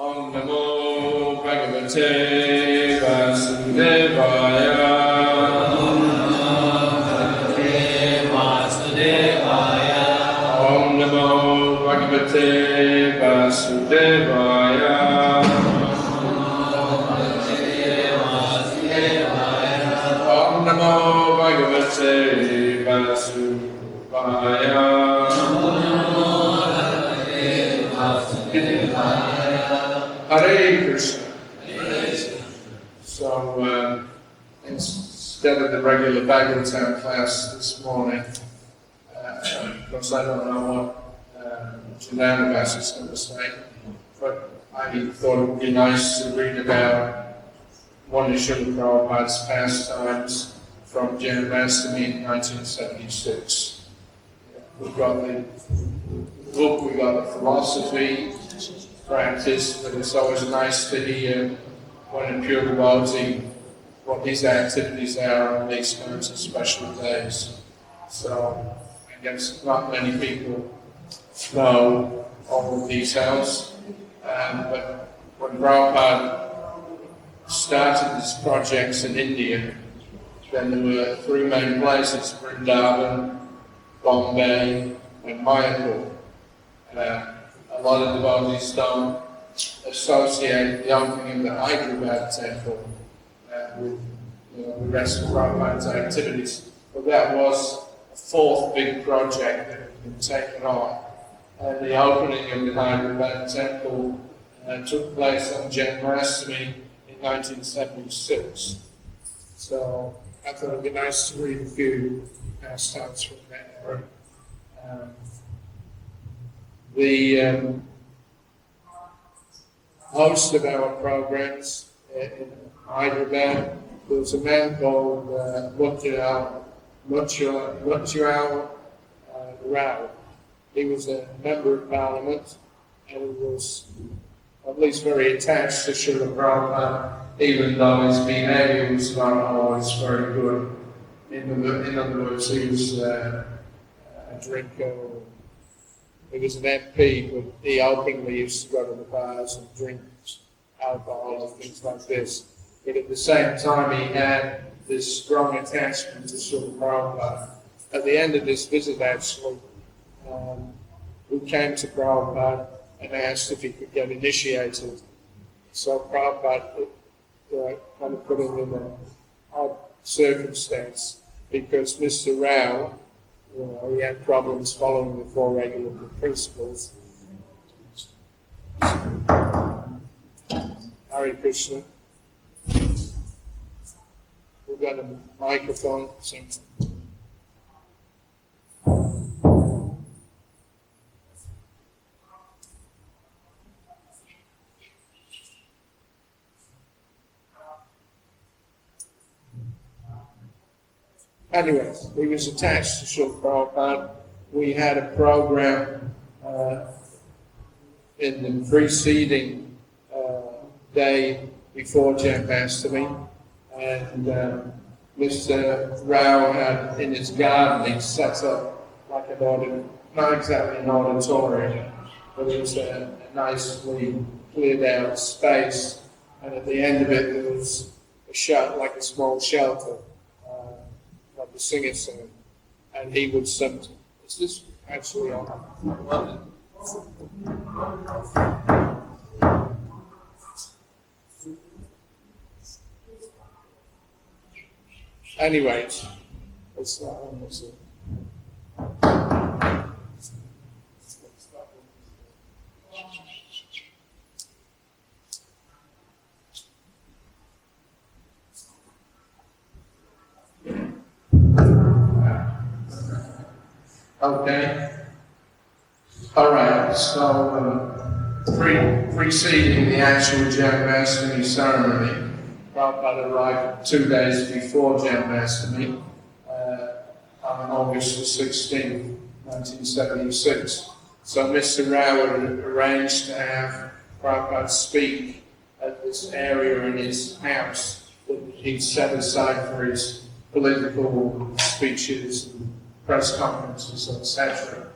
Om Namo Bhagavate Vasudevaya. Om Namo Bhagavate Vasudevaya. Om Namo Bhagavate Vasudevaya. Om Namo Bhagavate Vasudevaya. Hare Krishna. So, instead of the regular Bhagavatam class this morning, because I don't know what Jananivas is going to say, but I thought it would be nice to read about one of Srila Prabhupada's pastimes from Janmashtami in 1976. We've got the book, we've got the philosophy, practice, but it's always nice to hear one of pure devotee what his activities are on these kinds of special days. So I guess not many people know all the details, but when Prabhupada started these projects in India, then there were three main places: Vrindavan, Bombay, and Mayapur. A lot of devotees don't associate the opening of the Hyderabad temple with the rest of Prabhupada's activities, but that was a fourth big project that had been taken on. And the opening of the Hyderabad temple took place on Janmashtami in 1976. So I thought it would be nice to read a few pastimes from that era. The host of our programs in Hyderabad was a man called Mutyal Rao. He was a member of Parliament and he was at least very attached to Srila Prabhupada, even though his behavior was not always very good. In other words, he was a drinker. He was an MP, but he openly used to go to the bars and drink alcohol and things like this. But at the same time, he had this strong attachment to Srila Prabhupada. At the end of this visit, actually, we came to Prabhupada and asked if he could get initiated. So Prabhupada kind of put him in an odd circumstance because Mr. Rao, he had problems following the four regular principles. Hare Krishna. We've got a microphone. Anyways, he was attached to Srila Prabhupada. We had a program in the preceding day before Janmashtami, and Mr. Rao had in his garden, he set up like an auditorium, not exactly an auditorium, but it was a nicely cleared out space, and at the end of it there was like a small shelter. Like the singer sang, and he would sing. Is this actually on? Anyways, it's not on, is it? Okay. All right. So, preceding the actual Janmashtami ceremony, Prabhupada arrived 2 days before Janmashtami on August the 16th, 1976. So, Mr. Rao had arranged to have Prabhupada speak at this area in his house that he'd set aside for his political speeches and press conferences, etc.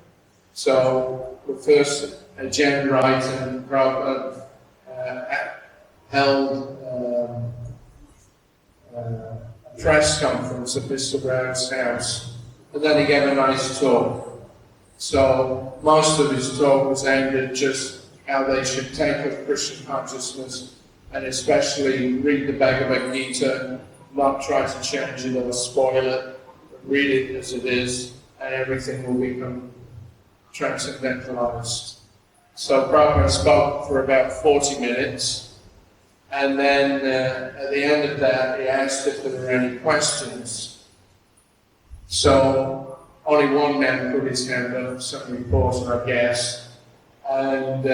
So the first agenda item Prabhupada held a press conference at Mr. Brown's house, and then he gave a nice talk. So most of his talk was aimed at just how they should take up Krishna consciousness, and especially read the Bhagavad Gita, not try to change it or spoil it, but read it as it is, and everything will become transcendentalized. So Prabhupada spoke for about 40 minutes, and then at the end of that he asked if there were any questions. So only one man put his hand up, some reporter I guess, and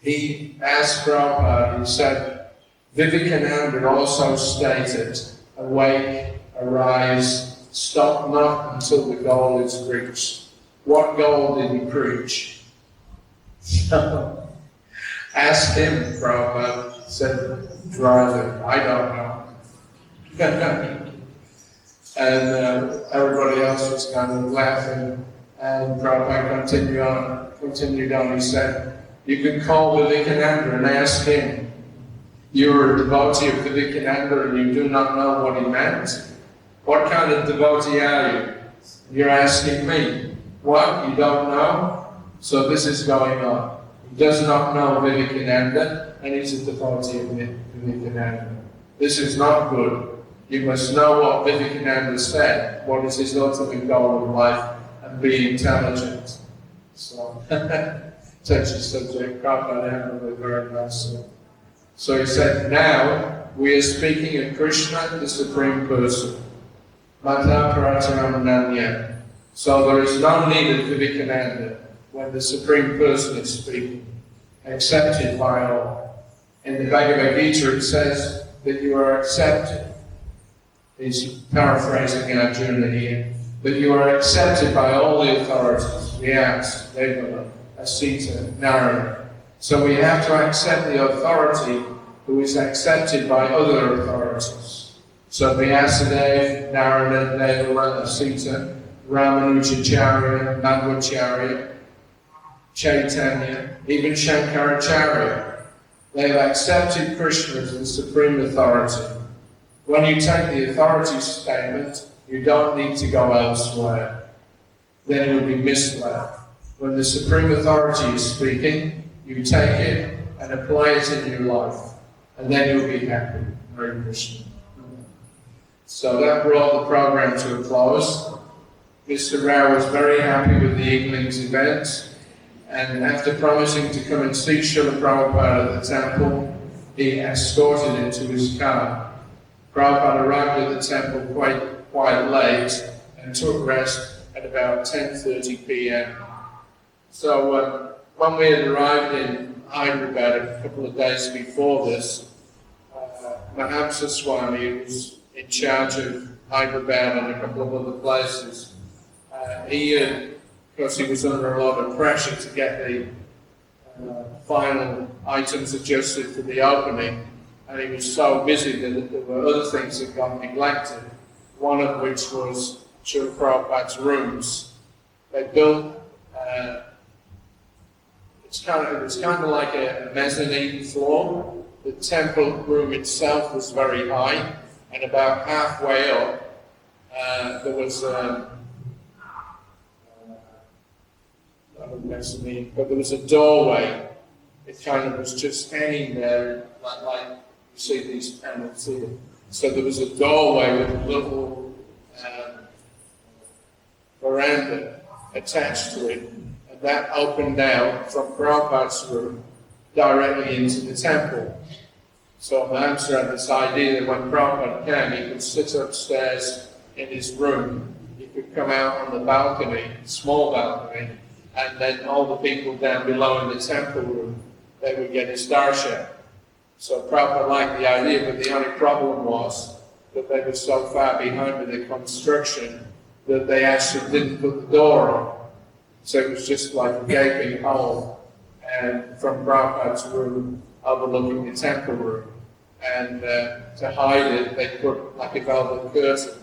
he asked Prabhupada, he said, Vivekananda also stated, awake, arise, stop not until the goal is reached. What goal did he preach? So, ask him, Prabhupada said, driver, I don't know. And everybody else was kind of laughing, and Prabhupada continued on, he said, you can call Vivekananda and ask him. You're a devotee of Vivekananda and you do not know what he meant? What kind of devotee are you? You're asking me. What? You don't know? So this is going on. He does not know Vivekananda and he's a devotee of Vivekananda. This is not good. You must know what Vivekananda said, what is his ultimate goal in life, and be intelligent. So, touchy subject, Prabhupada handled it very nicely. So he said, now we are speaking of Krishna, the Supreme Person. Katha Pracharananya. So there is no need of Vivekananda when the Supreme Person is speaking, accepted by all. In the Bhagavad Gita it says that you are accepted. He's paraphrasing Arjuna here. But you are accepted by all the authorities, Vyasa, Devala, Asita, Narada. So we have to accept the authority who is accepted by other authorities. So Vyasadeva, Narada, Devala, Asita, Ramanujacharya, Madhvacharya, Chaitanya, even Shankaracharya. They have accepted Krishna as the supreme authority. When you take the authority statement, you don't need to go elsewhere. Then you'll be misled. When the supreme authority is speaking, you take it and apply it in your life. And then you'll be happy. Hare Krishna. So that brought the program to a close. Mr. Rao was very happy with the evening's event. And after promising to come and see Srila Prabhupada at the temple, he escorted him to his car. Prabhupada arrived at the temple quite late and took rest at about 10:30 p.m. So when we had arrived in Hyderabad a couple of days before this, Mahamsa Swami, who was in charge of Hyderabad and a couple of other places, because he was under a lot of pressure to get the final items adjusted for the opening, and he was so busy that there were other things that got neglected, one of which was Srila Prabhupada's rooms. They built, it was kind of like a mezzanine floor. The temple room itself was very high, and about halfway up there was not a mezzanine, but there was a doorway. It kind of was just hanging there, like you see these panels here. So there was a doorway with a little veranda attached to it, and that opened out from Prabhupada's room directly into the temple. So Mahamsa had this idea that when Prabhupada came, he could sit upstairs in his room, he could come out on the balcony, small balcony, and then all the people down below in the temple room, they would get his darshan. So Prabhupada liked the idea, but the only problem was that they were so far behind with the construction that they actually didn't put the door on. So it was just like a gaping hole, and from Prabhupada's room overlooking the temple room. And to hide it, they put like a velvet curtain.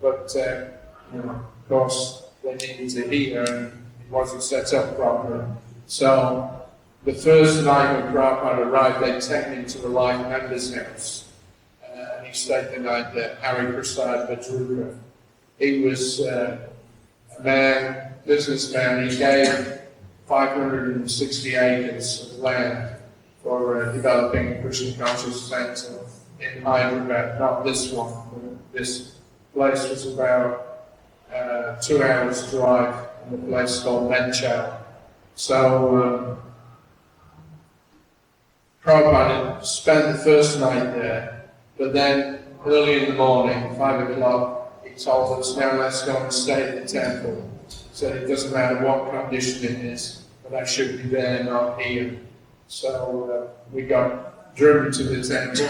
But of course, they needed to heat her, and it wasn't set up properly. So the first night when Prabhupada arrived, they'd taken him to the life member's house. And he stayed the night there, Hari Prasad Vajruka. He was a man, businessman. He gave 560 acres of land for developing a Krishna conscious center in Hyderabad. Not this one. This place was about 2 hours drive in a place called Menchal. So Prabhupada spent the first night there, but then early in the morning, 5 o'clock, he told us, now let's go and stay at the temple. He said it doesn't matter what condition it is, but I should be there, not here. So we got driven to the temple,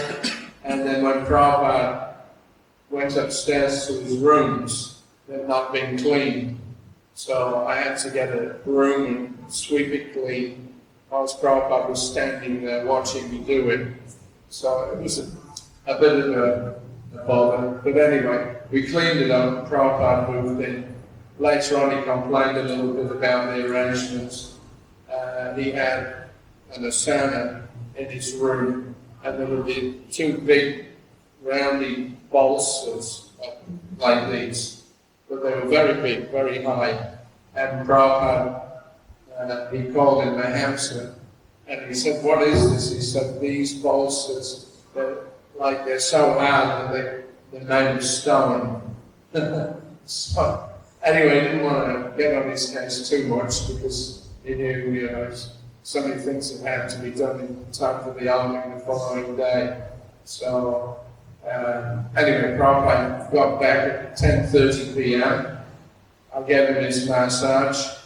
and then when Prabhupada went upstairs to his rooms, they'd not been cleaned. So I had to get a broom and sweep it clean, whilst Prabhupada was standing there watching me do it. So it was a bit of a bother. But anyway, we cleaned it up, Prabhupada moved in. Later on he complained a little bit about the arrangements. He had an asana in his room, and there would be 2 big roundy bolsters like these. But they were very big, very high. And Prabhupada, he called him a hamster. And he said, what is this? He said, these bolsters, they're so hard that they're made of stone. So, anyway, he didn't want to get on his case too much because he knew, so many things that had to be done in time for the almond the following day. So, anyway, Prabhupada got back at 10:30 p.m. I gave him his massage,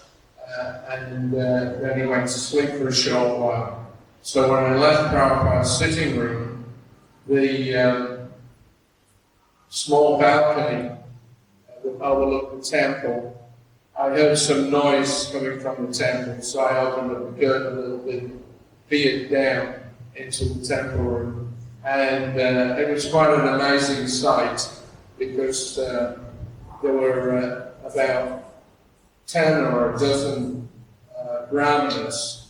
and then he went to sleep for a short while. So when I left Prabhupada's sitting room, the small balcony that overlooked the temple, I heard some noise coming from the temple, so I opened up the curtain a little bit, peered down into the temple room. And it was quite an amazing sight because there were about 10 or a dozen brahmanas.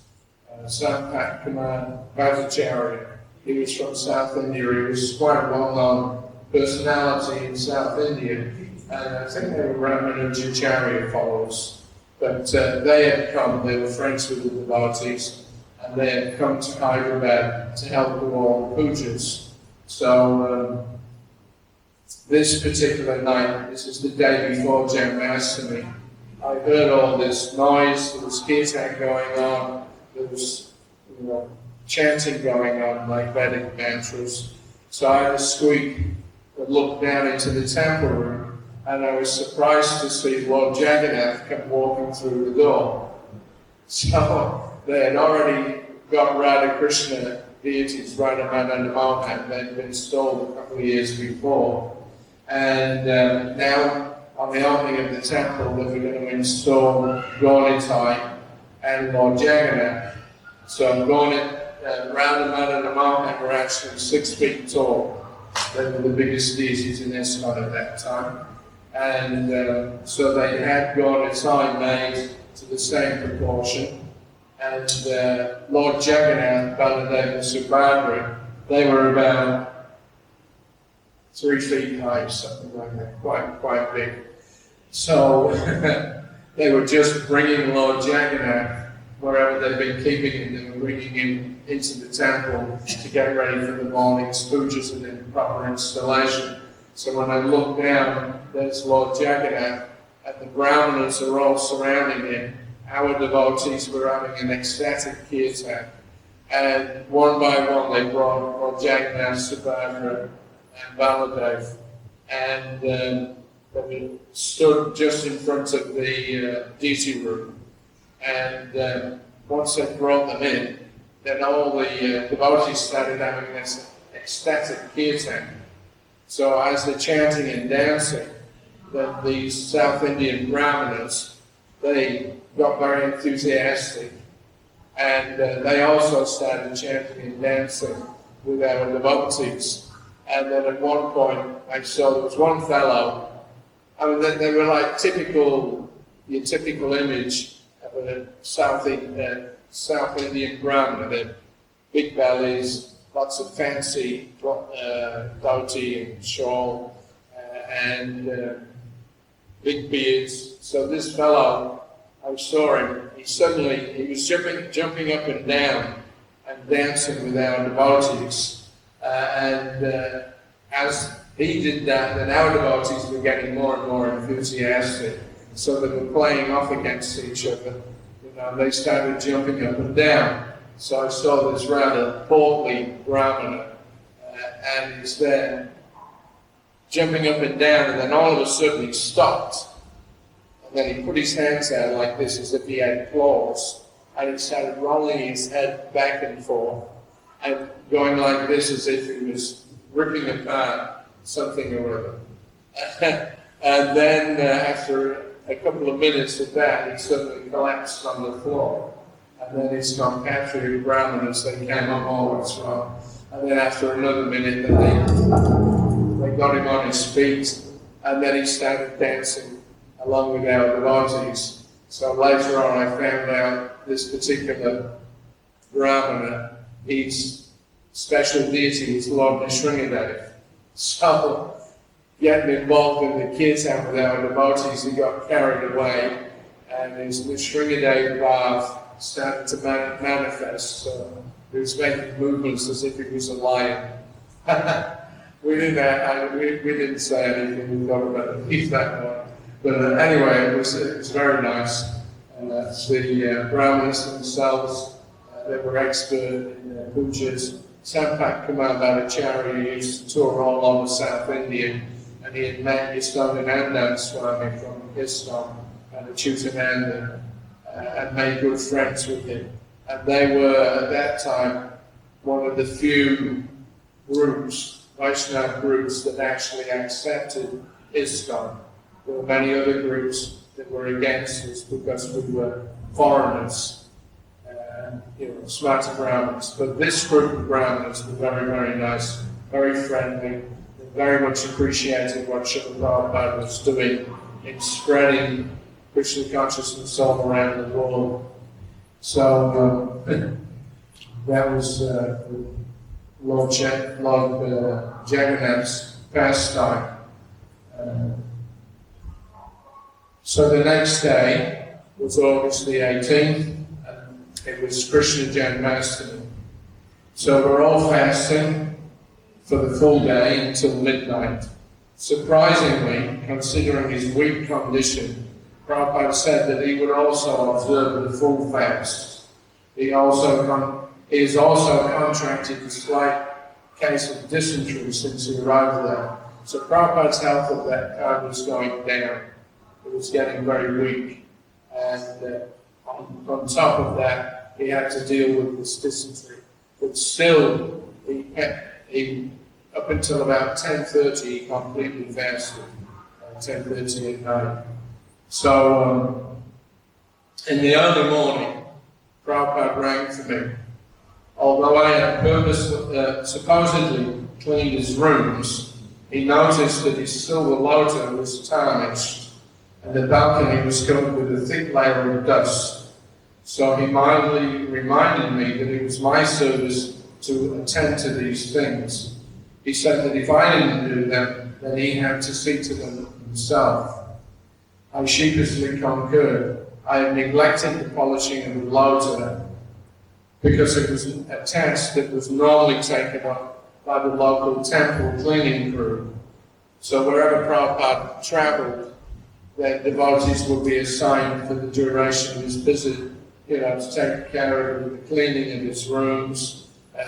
Sampath Kumar Bhattacharya, he was from South India. He was quite a well-known personality in South India. And I think they were Ramanujacharya followers. But they had come, they were friends with the devotees, and they had come to Hyderabad to help do all the pujas. So this particular night, this is the day before Janmashtami, I heard all this noise, there was kirtan going on, there was chanting going on like Vedic mantras. So I had to squeak and look down into the temple room, and I was surprised to see Lord Jagannath come walking through the door. So they had already got Radha Krishna deities, Radha Madan and Mohan, they'd been installed a couple of years before. And now, on the opening of the temple, they were going to install Gaunitai and Lord Jagannath. So Radha Madan and Mohan were actually 6 feet tall. They were the biggest deities in ISKCON at that time. And so they had Gaunitai made to the same proportion. And Lord Jagannath, Baladeva and Subhadra, they were about 3 feet high, something like that, quite big. So they were just bringing Lord Jagannath, wherever they'd been keeping him, they were bringing him into the temple to get ready for the morning's pujas and then proper installation. So when I look down, there's Lord Jagannath, and the brahmanas are all surrounding him. Our devotees were having an ecstatic kirtan. And one by one they brought Lord Jagannath, Subhadra, and Baladev. And they stood just in front of the deity room. And once they brought them in, then all the devotees started having this ecstatic kirtan. So as they're chanting and dancing, then these South Indian brahmanas, they got very enthusiastic. And they also started chanting and dancing with our devotees. And then at one point, I saw there was one fellow, I mean, they were like your typical image of a South South Indian Brahmana. They're big bellies, lots of fancy dhoti and shawl, and big beards. So this fellow, I saw him, he was jumping up and down and dancing with our devotees. As he did that, then our devotees were getting more and more enthusiastic. So they were playing off against each other. They started jumping up and down. So I saw this rather portly Brahmana, and he's there jumping up and down, and then all of a sudden he stopped. And then he put his hands out like this as if he had claws, and he started rolling his head back and forth, and going like this as if he was ripping apart something or other. And then after a couple of minutes of that, he suddenly collapsed on the floor. And then his compatriot Brahmanas, they came up always from. And then after another minute, they got him on his feet, and then he started dancing along with our devotees. So later on, I found out this particular Brahmana, his special deity is Lord Nrsimhadev. So, getting involved in the kirtan with our devotees, he got carried away, and his Nrsimhadev Bhav started to manifest. So he was making movements as if he was a lion. we didn't say anything. We thought about it. Leave that one. But anyway, it was very nice. And the Brahmanas themselves, they were expert in their pujas. Sampak Kamal used to tour all over South India, and he had met Jananivas Swami from Islam and Chайтanya-charitamrita, and made good friends with him. And they were, at that time, one of the few groups, Vaishnava groups, that actually accepted Islam. There were many other groups that were against us because we were foreigners, Smarta Brahmins. But this group of Brahmins were very, very nice, very friendly, and very much appreciated what Srila Prabhupada was doing in spreading Krishna consciousness all around the world. So that was Lord Jagannath's pastime. So the next day was August the 18th, and it was Krishna Janmashtami. So we're all fasting for the full day until midnight. Surprisingly, considering his weak condition, Prabhupada said that he would also observe the full fast. He has also contracted a slight case of dysentery since he arrived there. So Prabhupada's health at that time was going down. It was getting very weak. And on top of that, he had to deal with this dysentery. But still, he up until about 10:30, he completely fasted. 10:30 at night. So, in the early morning, Prabhupada rang for me. Although I had supposedly cleaned his rooms, he noticed that his silver lota was tarnished, and the balcony was covered with a thick layer of dust. So he mildly reminded me that it was my service to attend to these things. He said that if I didn't do them, then he had to see to them himself. I sheepishly concurred. I had neglected the polishing of the lota because it was a task that was normally taken up by the local temple cleaning crew. So wherever Prabhupada travelled, the devotees would be assigned for the duration of his visit, to take care of the cleaning of his rooms,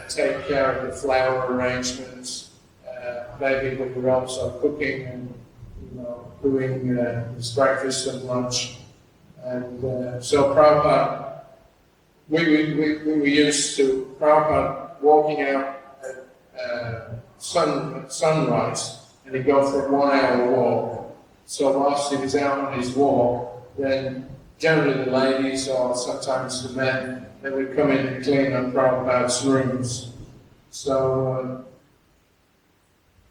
take care of the flower arrangements. Maybe we were also cooking and doing his breakfast and lunch. And so Prabhupada, we were used to Prabhupada walking out at sunrise, and he'd go for a 1 hour walk. So whilst he was out on his walk, then generally the ladies, or sometimes the men, they would come in and clean up Prabhupada's rooms. So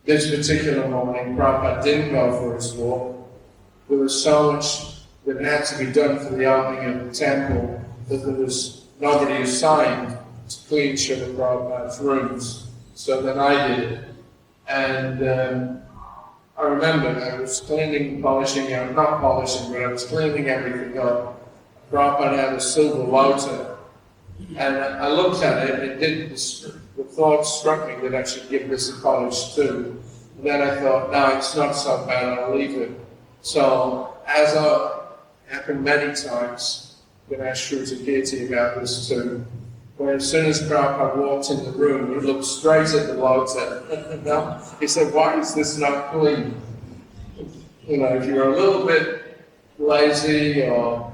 this particular morning, Prabhupada didn't go for his walk. There was so much that had to be done for the opening of the temple that there was nobody assigned to clean Srila Prabhupada's rooms. So then I did it. And I remember I was cleaning, polishing, not polishing, but I was cleaning everything up. Prabhupada had a silver lotus, and I looked at it, and the thought struck me that I should give this a polish too. And then I thought, no, it's not so bad, I'll leave it. So, as happened many times, I'm going to ask Shruta Kirti about this too, where as soon as Prabhupada walked in the room, he looked straight at the lotus. He said, why is this not clean? You know, if you're a little bit lazy or,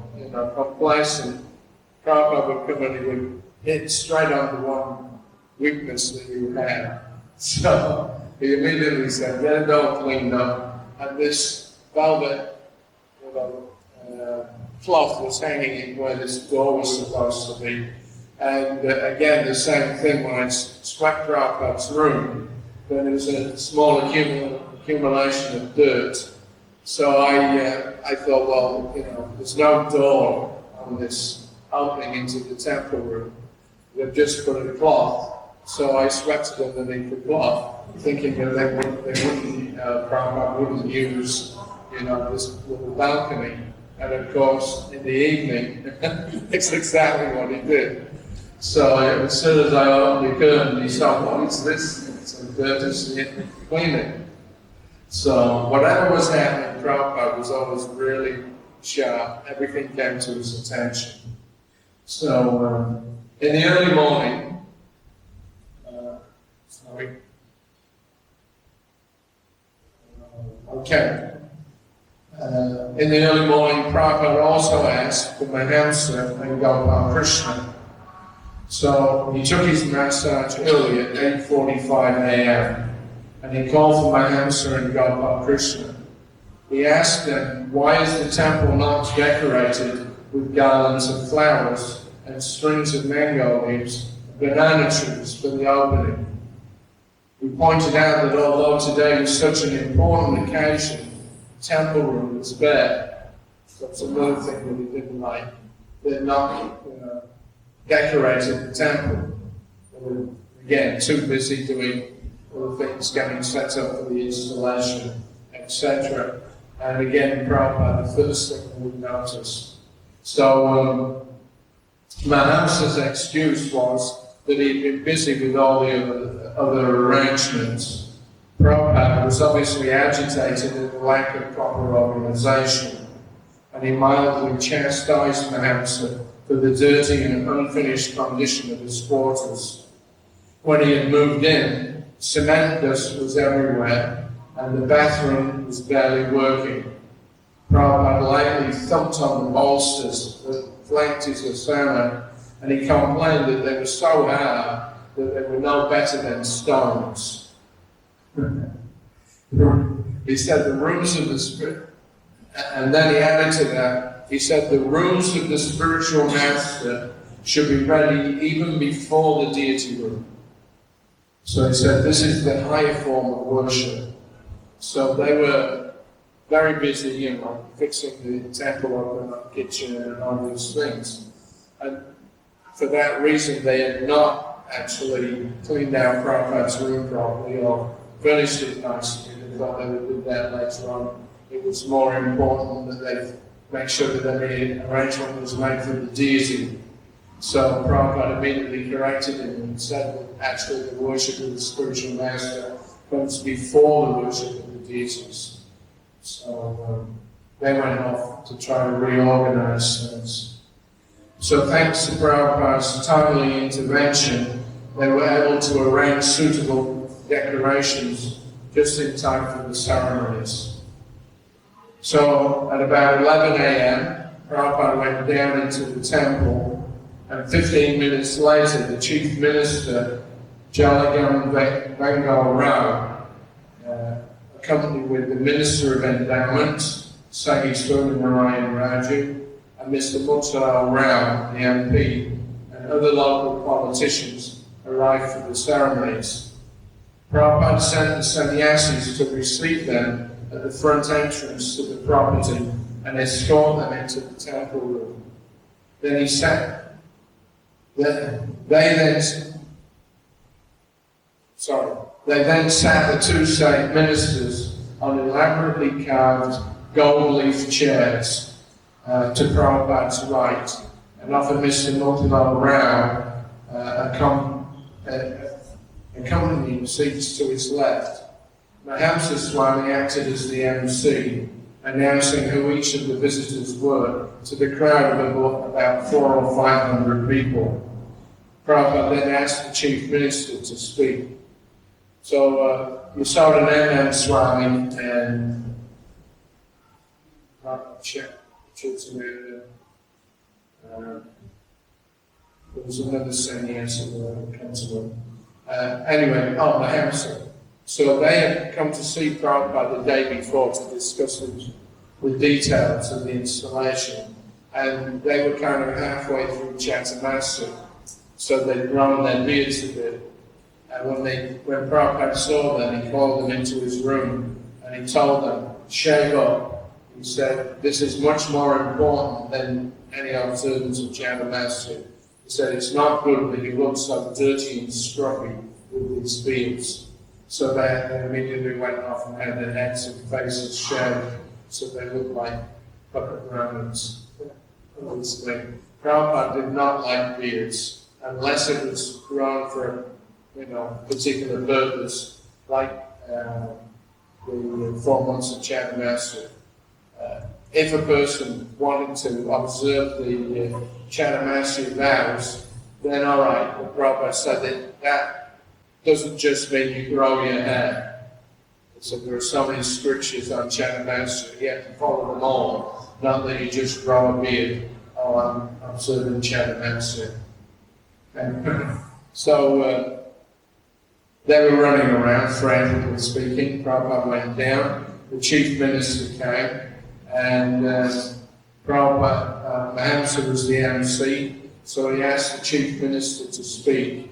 complacent, Prabhupada would come and he would hit straight on the one weakness that you have. So he immediately said, get it all cleaned up. And this velvet cloth was hanging where this door was supposed to be. And again, the same thing, when I swept Prabhupada's room, then there was a small accumulation of dirt. So I thought, well, there's no door on this opening into the temple room. They've just put a cloth. So I swept it underneath the cloth, thinking that Prabhupada wouldn't use, this little balcony. And of course, in the evening, it's exactly what he did. So as soon as I opened the curtain, he said, what is this? It's a dirty clean it. So whatever was happening, Prabhupada was always really sharp. Everything came to his attention. So in the early morning, in the early morning, Prabhupada also asked for Mahamsa and Gopal Krishna. So he took his massage early at 8:45 a.m. and he called for Mahamsa and Gopal Krishna. He asked them, why is the temple not decorated with garlands of flowers and strings of mango leaves and banana trees for the opening? We pointed out that although today was such an important occasion, the temple room was bare. That's another thing that he didn't like. They're not decorated the temple. They were, again, too busy doing all the things, getting set up for the installation, etc. And again, Prabhupada, the first thing we noticed. So Mahamsa's excuse was that he'd been busy with all the other arrangements. Prabhupada was obviously agitated at the lack of proper organization, and he mildly chastised Mahamsa for the dirty and unfinished condition of his quarters. When he had moved in, cement dust was everywhere, and the bathroom was barely working. Prabhupada lightly thumped on the bolsters that flanked his asana, and he complained that they were so hard that they were no better than stones. He said the rooms of the spirit, and then he added to that, he said the rooms of the spiritual master should be ready even before the deity room. So he said this is the higher form of worship. So they were very busy, fixing the temple up and the kitchen and all these things. And for that reason, they had not actually cleaned out Prabhupada's room properly or furnished it nicely. They thought they would do that later on. It was more important that they make sure that every arrangement was made for the deity. So Prabhupada immediately corrected him and said that actually the worship of the spiritual master comes before the worship of the deities. So they went off to try to reorganize things. So thanks to Prabhupada's timely intervention, they were able to arrange suitable decorations just in time for the ceremonies. So at about 11 a.m., Prabhupada went down into the temple, and 15 minutes later, the chief minister, Jalagam Bengal Rao, accompanied with the Minister of Endowment, Sagiswara Narayan Raju, and Mr. Mukhtar Rao, the MP, and other local politicians arrived for the ceremonies. Prabhupada sent the sannyasis to receive them at the front entrance to the property and escort them into the temple room. Then he sat They then sat the two saint ministers on elaborately carved gold leaf chairs to Prabhupada's right, and offered Mr. Motilal Rao accompanying seats to his left. Mahamsa Swami acted as the MC, announcing who each of the visitors were to the crowd of about 400 or 500 people. Prabhupada then asked the Chief Minister to speak. So Jananivas Swami and Caitanya-charitamrita, there was another sannyasi that comes along. Anyway, Mahamsa. So they had come to see Prabhupada the day before to discuss the details of the installation, and they were kind of halfway through Chaturmasya, so they'd grown their beards a bit. And when Prabhupada saw them, he called them into his room and he told them, shave up. He said, this is much more important than any observance of Chaturmasya. He said, it's not good that you look so dirty and scrubby with these beards. So they immediately went off and had their heads and faces shaved, so they looked like puppet Brahmins. Prabhupada did not like beards, unless it was grown for a particular purpose, like the 4 months of Chaturmasya. If a person wanted to observe the Chaturmasya vows, then all right. But Prabhupada said that doesn't just mean you grow your hair. So there are so many strictures on Chaturmasya, you have to follow them all, not that you just grow a beard. Oh, I'm observing Chaturmasya. And so they were running around, frantically speaking. Prabhupada went down, the Chief Minister came, and Prabhupada, Mahamsa was the MC, so he asked the Chief Minister to speak.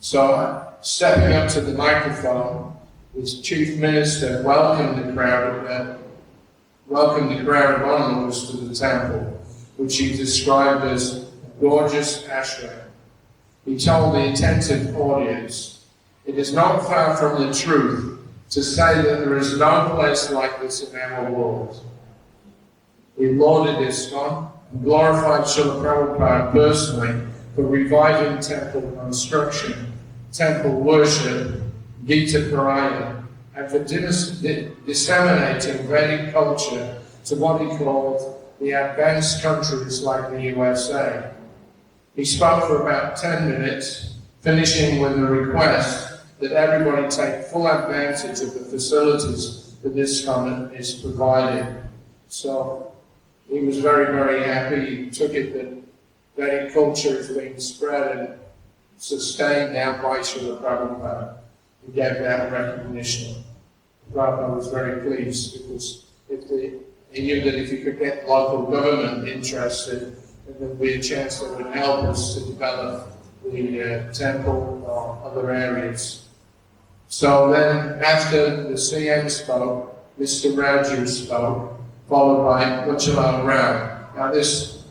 So, stepping up to the microphone, his Chief Minister welcomed the crowd of onlookers to the temple, which he described as a gorgeous ashram. He told the attentive audience, it is not far from the truth to say that there is no place like this in our world. He lauded ISKCON and glorified Srila Prabhupada personally for reviving temple construction, temple worship, Gita Parayana, and for disseminating Vedic culture to what he called the advanced countries like the USA. He spoke for about 10 minutes, finishing with a request that everybody take full advantage of the facilities that ISKCON is providing. So he was very, very happy. He took it that Vedic culture is being spread and sustained now by Srila Prabhupada. He gave that recognition. Prabhupada was very pleased because he knew that if he could get local government interested, then there would be a chance that would help us to develop the temple or other areas. So then, after the CM spoke, Mr. Raju spoke, followed by Motilal Rao. Now this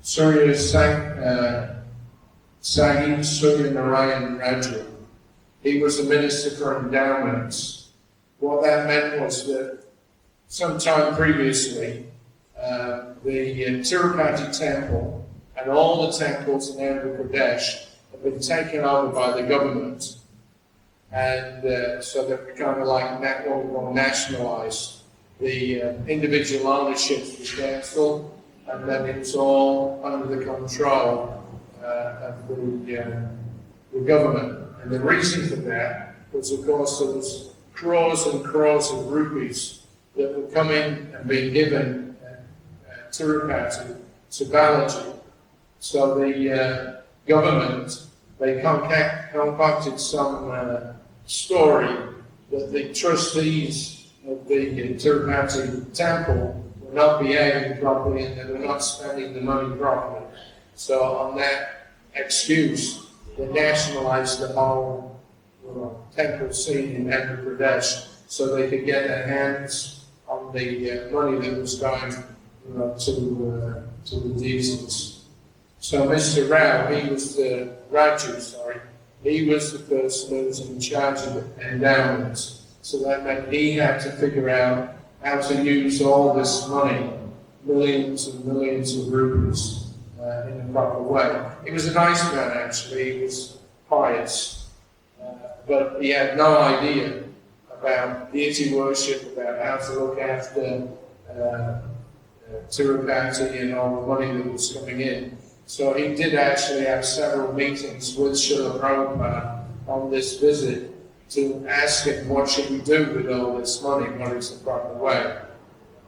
Surya Sahib Surya Narayan Raju, he was the Minister for Endowments. What that meant was that sometime previously, the Tirupati temple and all the temples in Andhra Pradesh have been taken over by the government. And so they're kind of like what we call nationalized. The individual ownership was cancelled, and then it was all under the control of the government. And the reason for that was, of course, there was crores and crores of rupees that were coming and being given Tirupati to Balaji. So the government, they concocted some story that the trustees of the Tirupati temple were not behaving properly and they were not spending the money properly. So on that excuse, they nationalized the whole temple scene in Andhra Pradesh so they could get their hands on the money that was going to the deities. So Mr. Rao, he was the he was the person who was in charge of the endowments. So that meant he had to figure out how to use all this money, millions and millions of rupees, in a proper way. He was a nice man, actually. He was pious, but he had no idea about deity worship, about how to look after Tirupati and all the money that was coming in. So he did actually have several meetings with Srila Prabhupada on this visit to ask him, what should we do with all this money? What is the proper way?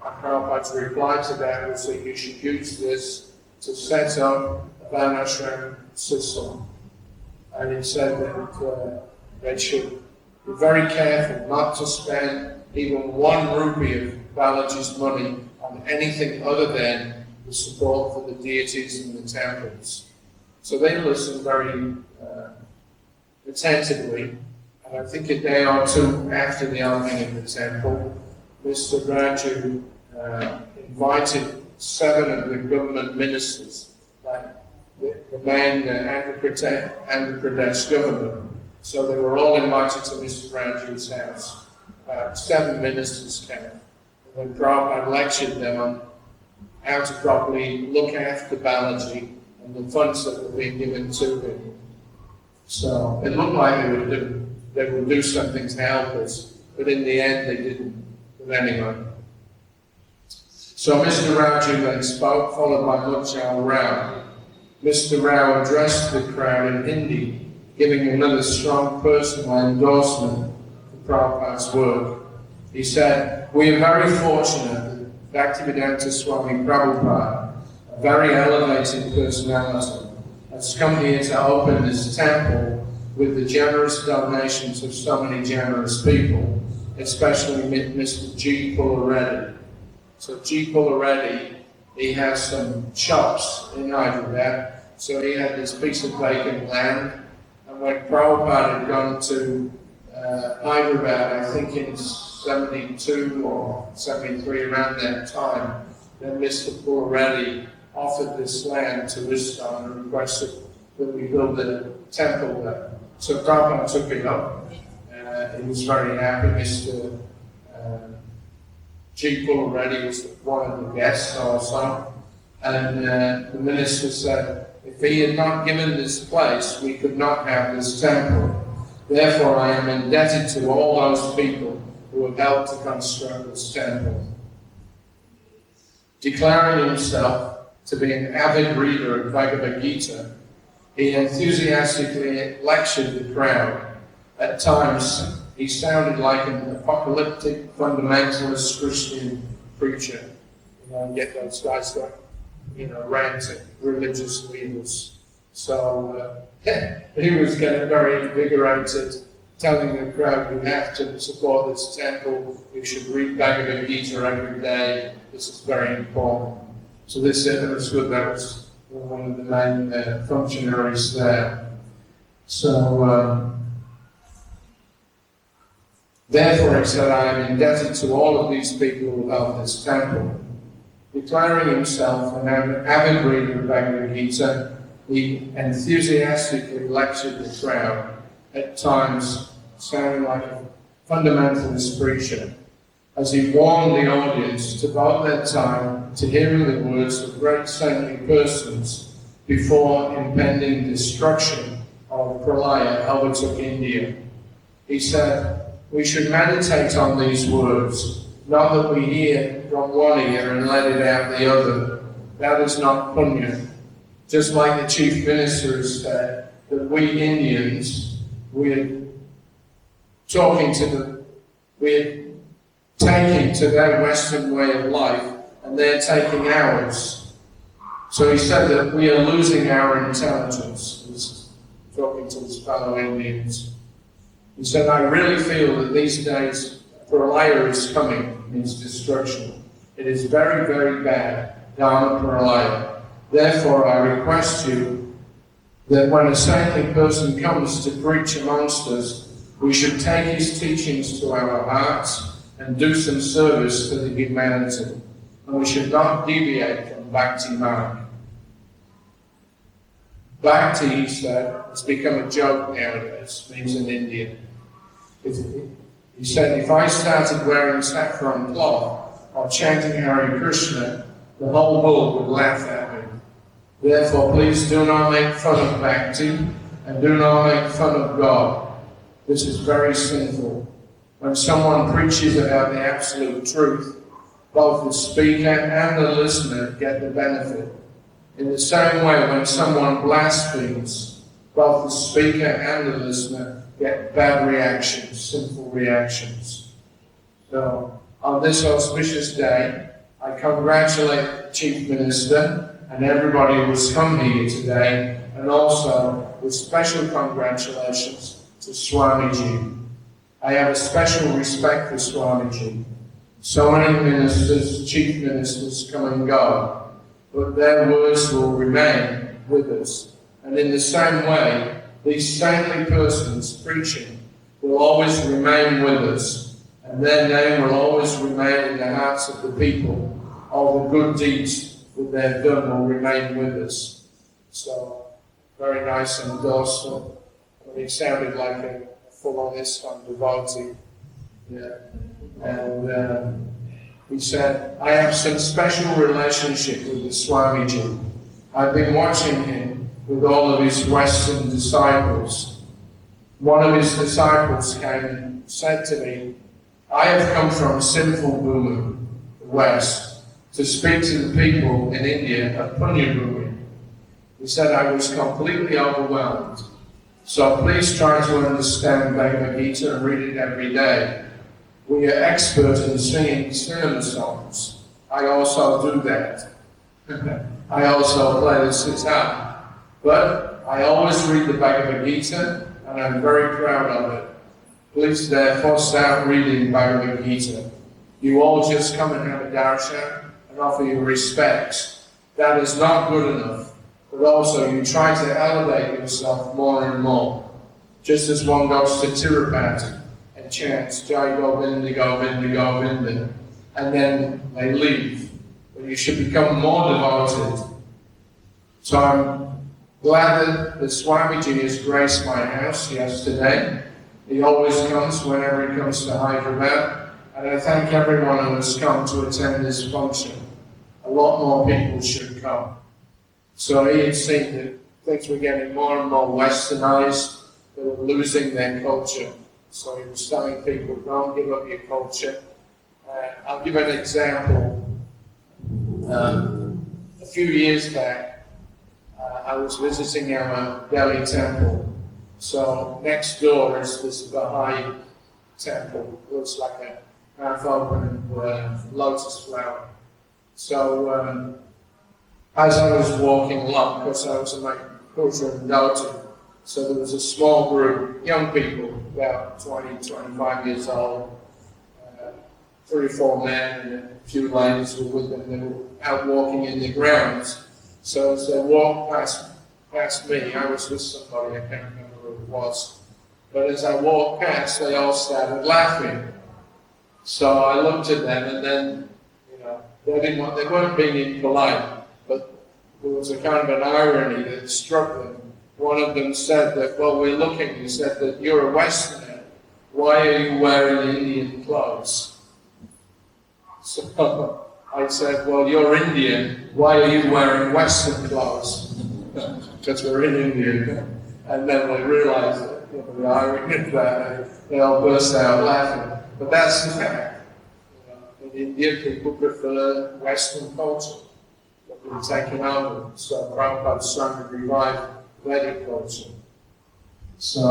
And Prabhupada's reply to that was that you should use this to set up a Varnashram system. And he said that they should be very careful not to spend even 1 rupee of Balaji's money on anything other than the support for the deities in the temples. So they listened very attentively, and I think a day or two after the opening of the temple, Mr. Raju invited 7 of the government ministers, like the main Andhra Pradesh government. So they were all invited to Mr. Raju's house. 7 ministers came, and then Prabhupada lectured them on how to properly look after Balaji and the funds that were being given to him. So it looked like they would do something to help us, but in the end they didn't. But anyway. So Mr. Raju then spoke, followed by Mujjal Rao. Mr. Rao addressed the crowd in Hindi, giving another strong personal endorsement for Prabhupada's work. He said, "We are very fortunate Bhaktivedanta Swami Prabhupada, a very elevated personality, has come here to open this temple with the generous donations of so many generous people, especially Mr. G. Pullareddy." So G. Pullareddy, he has some shops in Hyderabad, so he had this piece of vacant land, and when Prabhupada had gone to Hyderabad, I think in 72 or 73, around that time, then Mr. Pullareddy offered this land to ISKCON and requested that we build a temple there. So Prabhupada took it up. He was very happy. Mr. G. Pullareddy was one of the guests also. And the minister said, if he had not given this place, we could not have this temple. Therefore, I am indebted to all those people who have helped to construct this temple. Declaring himself to be an avid reader of Bhagavad Gita, he enthusiastically lectured the crowd. At times, he sounded like an apocalyptic fundamentalist Christian preacher. You know, get those guys that, ranting religious leaders. So he was getting very invigorated, telling the crowd, you have to support this temple, you should read Bhagavad Gita every day, this is very important. So this was good, that was one of the main functionaries there. So, therefore, he said, I am indebted to all of these people who helped this temple. Declaring himself an avid reader of Bhagavad Gita, he enthusiastically lectured the crowd, at times sounding like a fundamentalist preacher, as he warned the audience to devote their time to hearing the words of great saintly persons before impending destruction of Pralaya overtook India. He said, we should meditate on these words, not that we hear from one ear and let it out the other. That is not punya. Just like the chief minister said, that we Indians, we're taking to their Western way of life, and they're taking ours. So he said that we are losing our intelligence. He was talking to his fellow Indians. He said, I really feel that these days Pralaya is coming, means destruction. It is very, very bad, Dham Mayapur. Therefore, I request you that when a saintly person comes to preach amongst us, we should take his teachings to our hearts and do some service to the humanity. And we should not deviate from Bhakti Marg. Bhakti, he said, has become a joke nowadays, means in India. He said, if I started wearing saffron cloth or chanting Hare Krishna, the whole world would laugh at me. Therefore, please do not make fun of Bhakti and do not make fun of God. This is very sinful. When someone preaches about the absolute truth, both the speaker and the listener get the benefit. In the same way, when someone blasphemes, both the speaker and the listener get bad reactions, sinful reactions. So, on this auspicious day, I congratulate the Chief Minister and everybody who's come here today, and also with special congratulations to Swamiji. I have a special respect for Swamiji. So many ministers, chief ministers come and go, but their words will remain with us. And in the same way, these saintly persons preaching will always remain with us, and their name will always remain in the hearts of the people. All the good deeds that they've done will remain with us. So, very nice endorsement. He sounded like a full-on ISKCON devotee. Yeah. And he said, I have some special relationship with the Swamiji. I've been watching him with all of his Western disciples. One of his disciples came and said to me, I have come from sinful Burma, the West, to speak to the people in India of Punya Bhumi. He said, I was completely overwhelmed. So please try to understand Bhagavad Gita and read it every day. We are expert in singing cinema songs. I also do that. I also play the sitar. But I always read the Bhagavad Gita, and I'm very proud of it. Please therefore start reading Bhagavad Gita. You all just come and have a darshan and offer your respects. That is not good enough. But also you try to elevate yourself more and more. Just as one goes to Tirupati and chants Jai Govinda, Govinda, Govinda, and then they leave. But you should become more devoted. So I'm glad that the Swamiji has graced my house yesterday. He always comes whenever he comes to Hyderabad. And I thank everyone who has come to attend this function. A lot more people should come. So he had seen that things were getting more and more westernized, they were losing their culture. So he was telling people, don't give up your culture. I'll give an example. A few years back, I was visiting our Delhi temple. So next door is this Baha'i temple. It looks like a half-open lotus flower. So as I was walking along, because I was in my culture and daughter, so there was a small group, young people, about 20, 25 years old, 3 or 4 men and a few ladies were with them. They were out walking in the grounds. So as they walked past me, I was with somebody, I can't remember who it was, but as I walked past, they all started laughing. So I looked at them, and then, they weren't being impolite. There was a kind of an irony that struck them. One of them said that, well, we're looking, he said that you're a Westerner. Why are you wearing Indian clothes? So I said, well, you're Indian. Why are you wearing Western clothes? Because we're in India. And then they realized that, the irony of that, they all burst out laughing. But that's the fact. In India, people prefer Western culture. Been taken over, so Prabhupada's trying to revive Vedic culture. So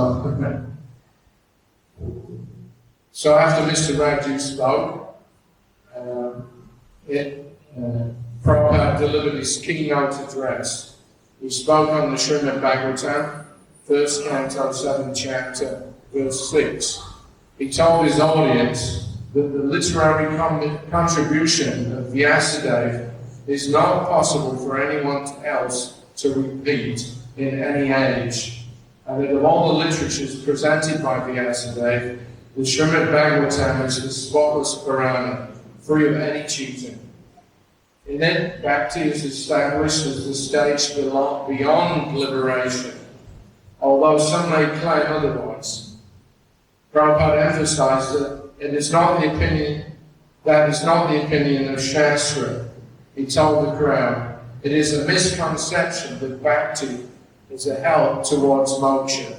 after Mr. Raju spoke, Prabhupada delivered his keynote address. He spoke on the Srimad Bhagavatam, 1st Canto, 7th chapter, verse 6. He told his audience that the literary contribution of Vyasadeva is not possible for anyone else to repeat in any age, and that of all the literatures presented by Vyasadeva, the Srimad Bhagavatam is the spotless Purana, free of any cheating. In it, Bhakti is established as the stage beyond liberation, although some may claim otherwise. Prabhupada emphasized that that is not the opinion of Shastra. He told the crowd, it is a misconception that Bhakti is a help towards moksha.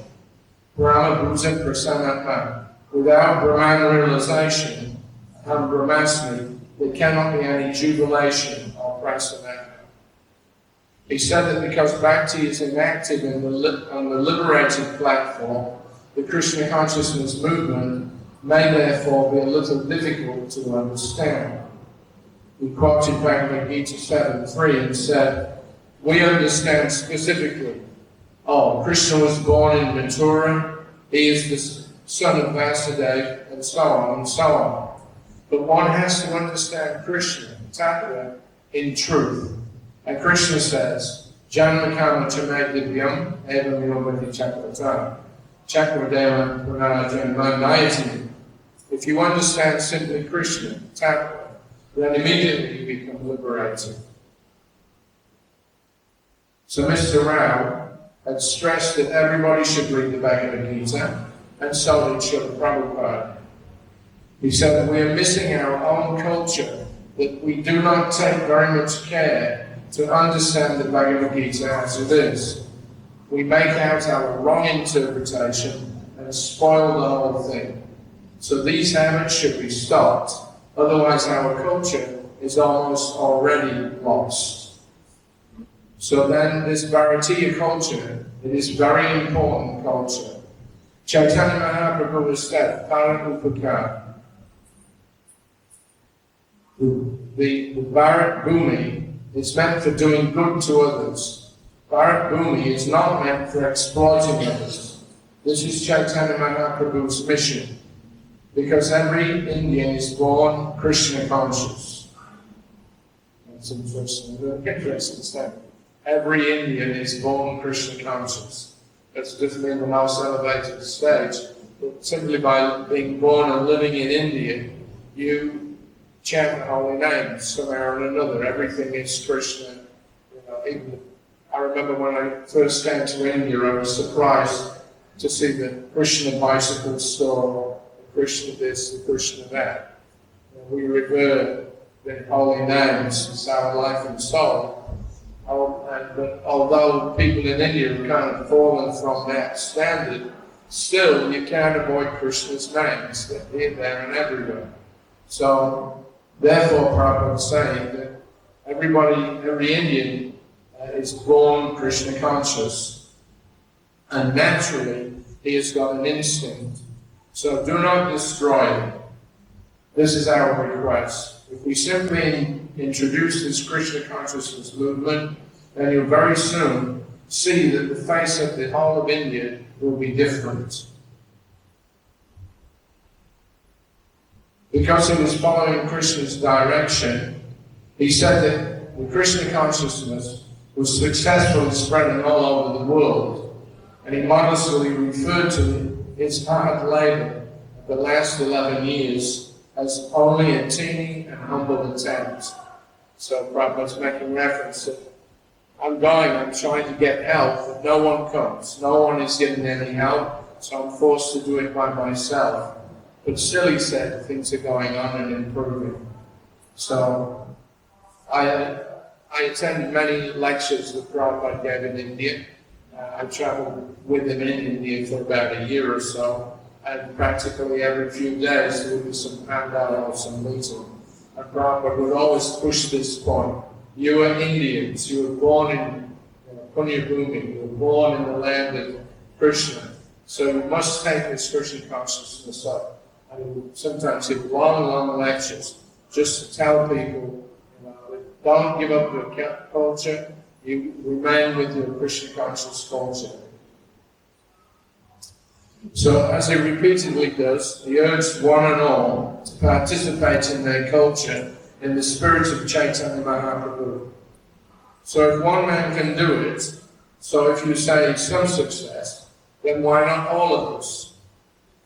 Brahma Bhuta Prasanatma. Without Brahman realization and Brahmasmi, there cannot be any jubilation or prasanatma. He said that because Bhakti is inactive on the liberated platform, the Krishna consciousness movement may therefore be a little difficult to understand. He quoted Bhagavad Gita 7:3 and said, we understand specifically, Krishna was born in Mathura, he is the son of Vasudeva, and so on and so on. But one has to understand Krishna, tattva, in truth. And Krishna says, Janma kama chamadivyam evam yomati chakrata chakradeva pranajana nayati. If you understand simply Krishna, tattva, then immediately you become liberated. So Mr. Rao had stressed that everybody should read the Bhagavad Gita, and so did Srila Prabhupada. He said that we are missing our own culture, that we do not take very much care to understand the Bhagavad Gita as it is. We make out our wrong interpretation and spoil the whole thing. So these habits should be stopped, otherwise our culture is almost already lost. So then this Bharatiya culture, it is very important culture. Chaitanya Mahaprabhu has said, Parapupaka. The Bharat Bhumi is meant for doing good to others. Bharat Bhumi is not meant for exploiting others. This is Chaitanya Mahaprabhu's mission. Because every Indian is born Krishna conscious. That's interesting. Interesting statement. Every Indian is born Krishna conscious. That's definitely the most elevated stage. But simply by being born and living in India, you chant the holy name somehow or another. Everything is Krishna. I remember when I first came to India, I was surprised to see the Krishna bicycle store, the Krishna this, the Krishna that. We revere the holy names as our life and soul. But although people in India have kind of fallen from that standard, still you can't avoid Krishna's names. They're here, there, and everywhere. So, therefore, Prabhupada is saying that every Indian is born Krishna conscious, and naturally he has got an instinct. So do not destroy it. This is our request. If we simply introduce this Krishna consciousness movement, then you'll very soon see that the face of the whole of India will be different. Because he was following Krishna's direction, he said that the Krishna consciousness was successfully spreading all over the world, and he modestly referred to his hard labor of the last 11 years as only a teeny and humble attempt. So Prabhupada's making reference that I'm trying to get help, but no one comes. No one is getting any help, so I'm forced to do it by myself. But still, he said, things are going on and improving. So I attended many lectures that Prabhupada gave in India. I traveled with him in India for about a year or so, and practically every few days there would be some pandal or some meeting. And Prabhupada would always push this point. You are Indians, you were born in Punya Bhumi, you were born in the land of Krishna, so you must take this Krishna consciousness up. And sometimes give long lectures just to tell people, don't give up your culture, you remain with your Krishna conscious culture. So, as he repeatedly does, he urged one and all to participate in their culture in the spirit of Chaitanya Mahaprabhu. So if one man can do it, so if you say some success, then why not all of us?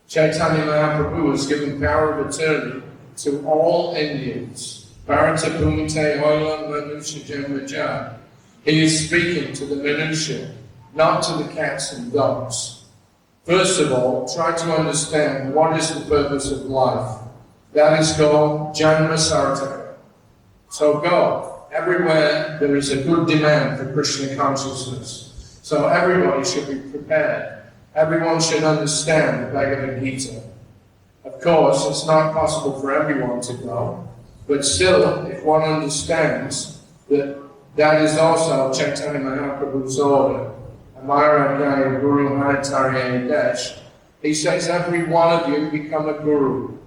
Chaitanya Mahaprabhu has given power of attorney to all Indians Bharata Bhumite Hoilam Manusha Janmaja. He is speaking to the minutiae, not to the cats and dogs. First of all, try to understand what is the purpose of life. That is called Janmasartaka. So go. Everywhere there is a good demand for Krishna consciousness. So everybody should be prepared. Everyone should understand the Bhagavad Gita. Of course, it's not possible for everyone to go, but still, if one understands that that is also Chaitanya Mahaprabhu's order, Amaragaya Guru Mahatariya Desh, he says every one of you become a guru.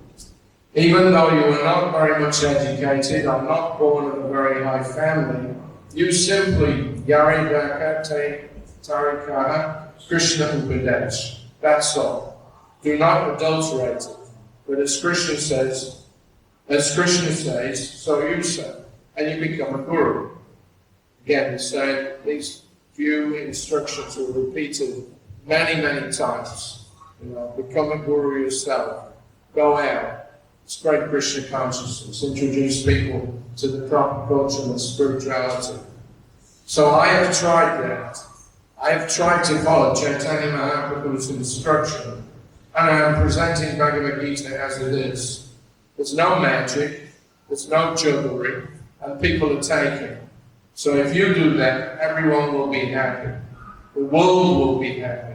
Even though you are not very much educated, or not born of a very high family, you simply Yaridaka Te Tarikaha Krishna Upadesh. That's all. Do not adulterate it. But as Krishna says, so you say, and you become a guru. Again, the same, these few instructions are repeated many, many times. You know, become a guru yourself. Go out. Spread Krishna consciousness. Introduce people to the proper culture and spirituality. So I have tried that. I have tried to follow Chaitanya Mahaprabhu's instruction, and I am presenting Bhagavad Gita as it is. There's no magic, there's no jugglery, and people are taking. So if you do that, everyone will be happy. The world will be happy.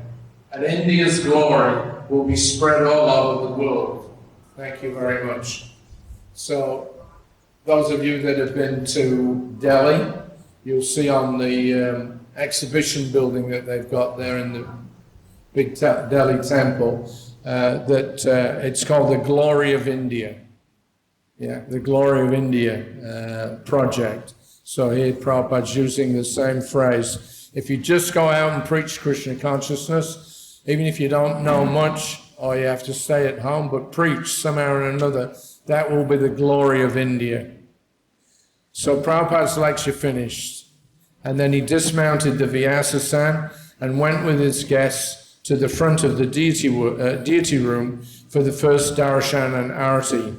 And India's glory will be spread all over the world. Thank you very much. So, those of you that have been to Delhi, you'll see on the exhibition building that they've got there in the big Delhi temple, that it's called the Glory of India. Yeah, the Glory of India project. So here Prabhupada's using the same phrase. If you just go out and preach Krishna consciousness, even if you don't know much, or you have to stay at home, but preach somehow or another, that will be the glory of India. So Prabhupada's lecture finished, and then he dismounted the Vyasasan and went with his guests to the front of the deity room for the first darshan and arati.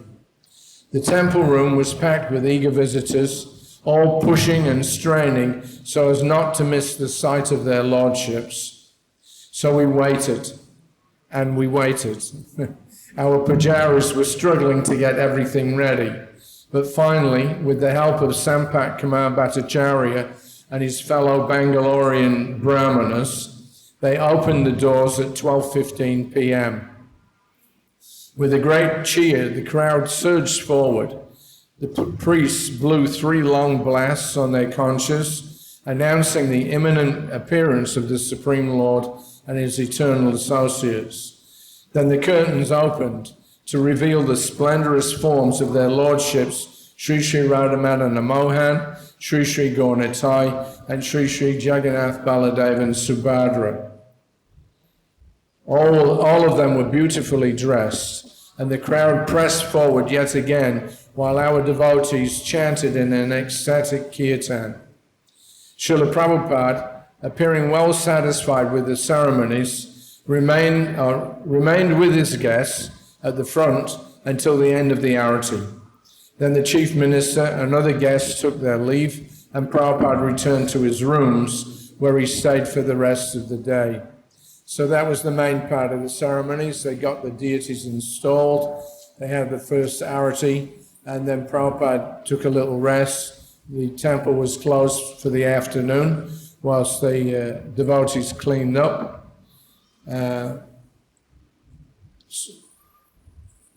The temple room was packed with eager visitors, all pushing and straining so as not to miss the sight of their lordships. So we waited. And we waited. Our pujaris were struggling to get everything ready. But finally, with the help of Sampak Kumar Bhattacharya and his fellow Bangalorean brahmanas, they opened the doors at 12:15 p.m. With a great cheer, the crowd surged forward. The priests blew 3 long blasts on their conches, announcing the imminent appearance of the Supreme Lord and his eternal associates. Then the curtains opened to reveal the splendorous forms of their lordships, Sri Sri Radhamadana Mohan, Sri Sri Gaurnitai, and Sri Sri Jagannath Baladev and Subhadra. All of them were beautifully dressed, and the crowd pressed forward yet again while our devotees chanted in an ecstatic kirtan. Srila Prabhupada, appearing well satisfied with the ceremonies, remained with his guests at the front until the end of the arati. Then the chief minister and other guests took their leave, and Prabhupada returned to his rooms, where he stayed for the rest of the day. So that was the main part of the ceremonies. They got the deities installed, they had the first arati, and then Prabhupada took a little rest. The temple was closed for the afternoon, whilst the devotees cleaned up. But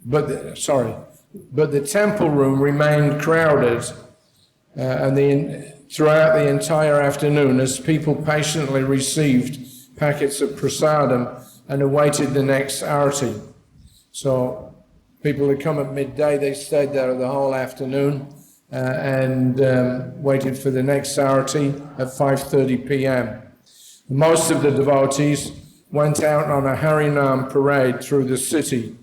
the temple room remained crowded throughout the entire afternoon as people patiently received packets of prasadam and awaited the next arati. So people had come at midday, they stayed there the whole afternoon and waited for the next arati at 5:30 p.m. Most of the devotees went out on a Harinam parade through the city.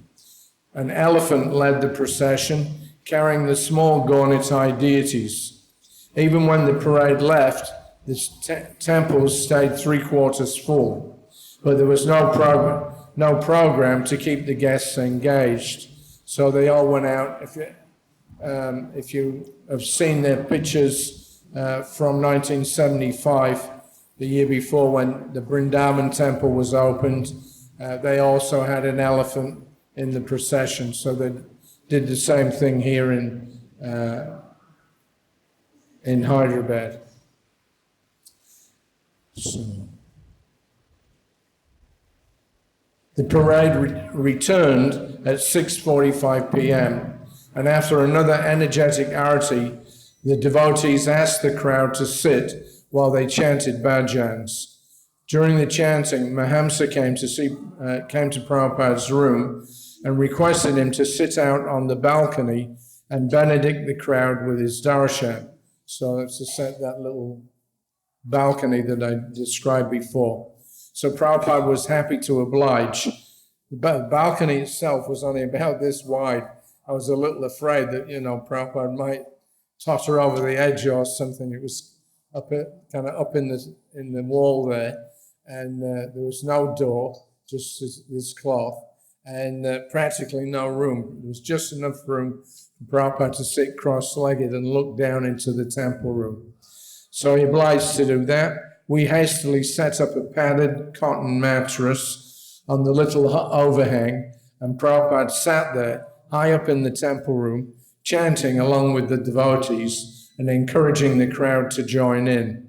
An elephant led the procession, carrying the small Gaurnitai deities. Even when the parade left, the temples stayed 3/4 full, but there was no program to keep the guests engaged. So they all went out. if you have seen their pictures from 1975, the year before when the Vrindavan temple was opened, they also had an elephant in the procession. So they did the same thing here in Hyderabad. So, the parade returned at 6:45 p.m. and after another energetic arati, the devotees asked the crowd to sit while they chanted bhajans. During the chanting, Mahamsa came to Prabhupada's room and requested him to sit out on the balcony and benedict the crowd with his darshan. So that's to set that little balcony that I described before. So Prabhupada was happy to oblige. The balcony itself was only about this wide. I was a little afraid that, Prabhupada might totter over the edge or something. It was up in the wall there, and there was no door, just this cloth, and practically no room. There was just enough room for Prabhupada to sit cross-legged and look down into the temple room. So he obliged to do that. We hastily set up a padded cotton mattress on the little overhang, and Prabhupada sat there, high up in the temple room, chanting along with the devotees and encouraging the crowd to join in.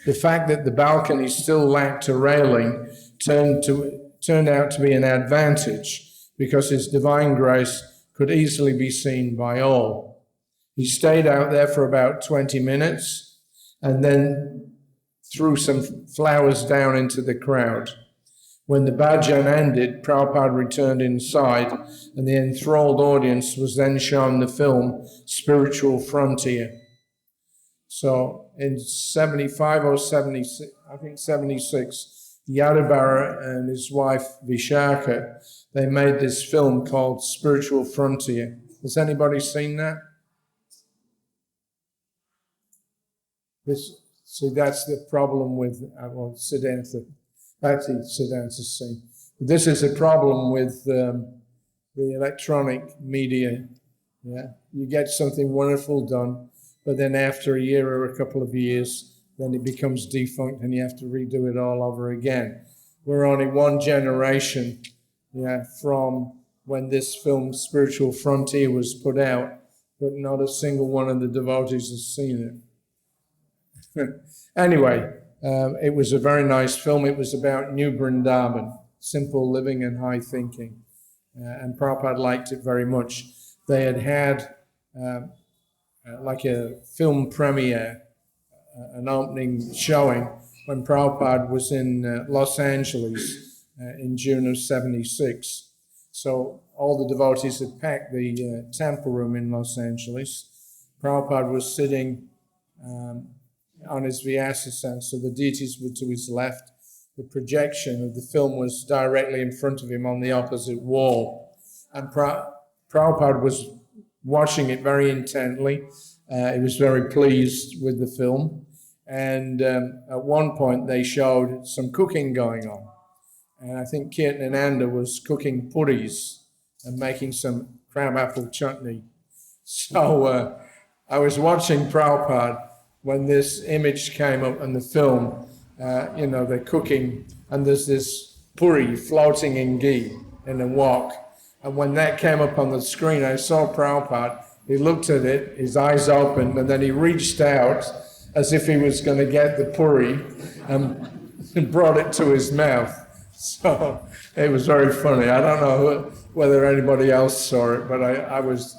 The fact that the balcony still lacked a railing turned out to be an advantage because His Divine Grace could easily be seen by all. He stayed out there for about 20 minutes and then threw some flowers down into the crowd. When the bhajan ended, Prabhupada returned inside, and the enthralled audience was then shown the film Spiritual Frontier. So in 75 or 76, I think 76, Yadavara and his wife Vishaka, they made this film called Spiritual Frontier. Has anybody seen that? See, that's the problem with, Siddhanta. Actually, Siddhanta's seen. This is a problem with the electronic media. Yeah, you get something wonderful done, but then after a year or a couple of years, then it becomes defunct and you have to redo it all over again. We're only one generation, from when this film Spiritual Frontier was put out, but not a single one of the devotees has seen it. Anyway, it was a very nice film. It was about New Vrindavan, simple living and high thinking. And Prabhupada liked it very much. They had like a film premiere, an opening showing when Prabhupada was in Los Angeles in June of 76. So all the devotees had packed the temple room in Los Angeles. Prabhupada was sitting on his Vyasasana, so the deities were to his left. The projection of the film was directly in front of him on the opposite wall. And Prabhupada was watching it very intently. He was very pleased with the film. And at one point they showed some cooking going on. And I think Caitanya was cooking puris and making some crabapple chutney. So I was watching Prabhupada when this image came up in the film. They're cooking and there's this puri floating in ghee in a wok. And when that came up on the screen, I saw Prabhupada. He looked at it, his eyes opened, and then he reached out as if he was going to get the puri and brought it to his mouth. So it was very funny. I don't know whether anybody else saw it, but I was.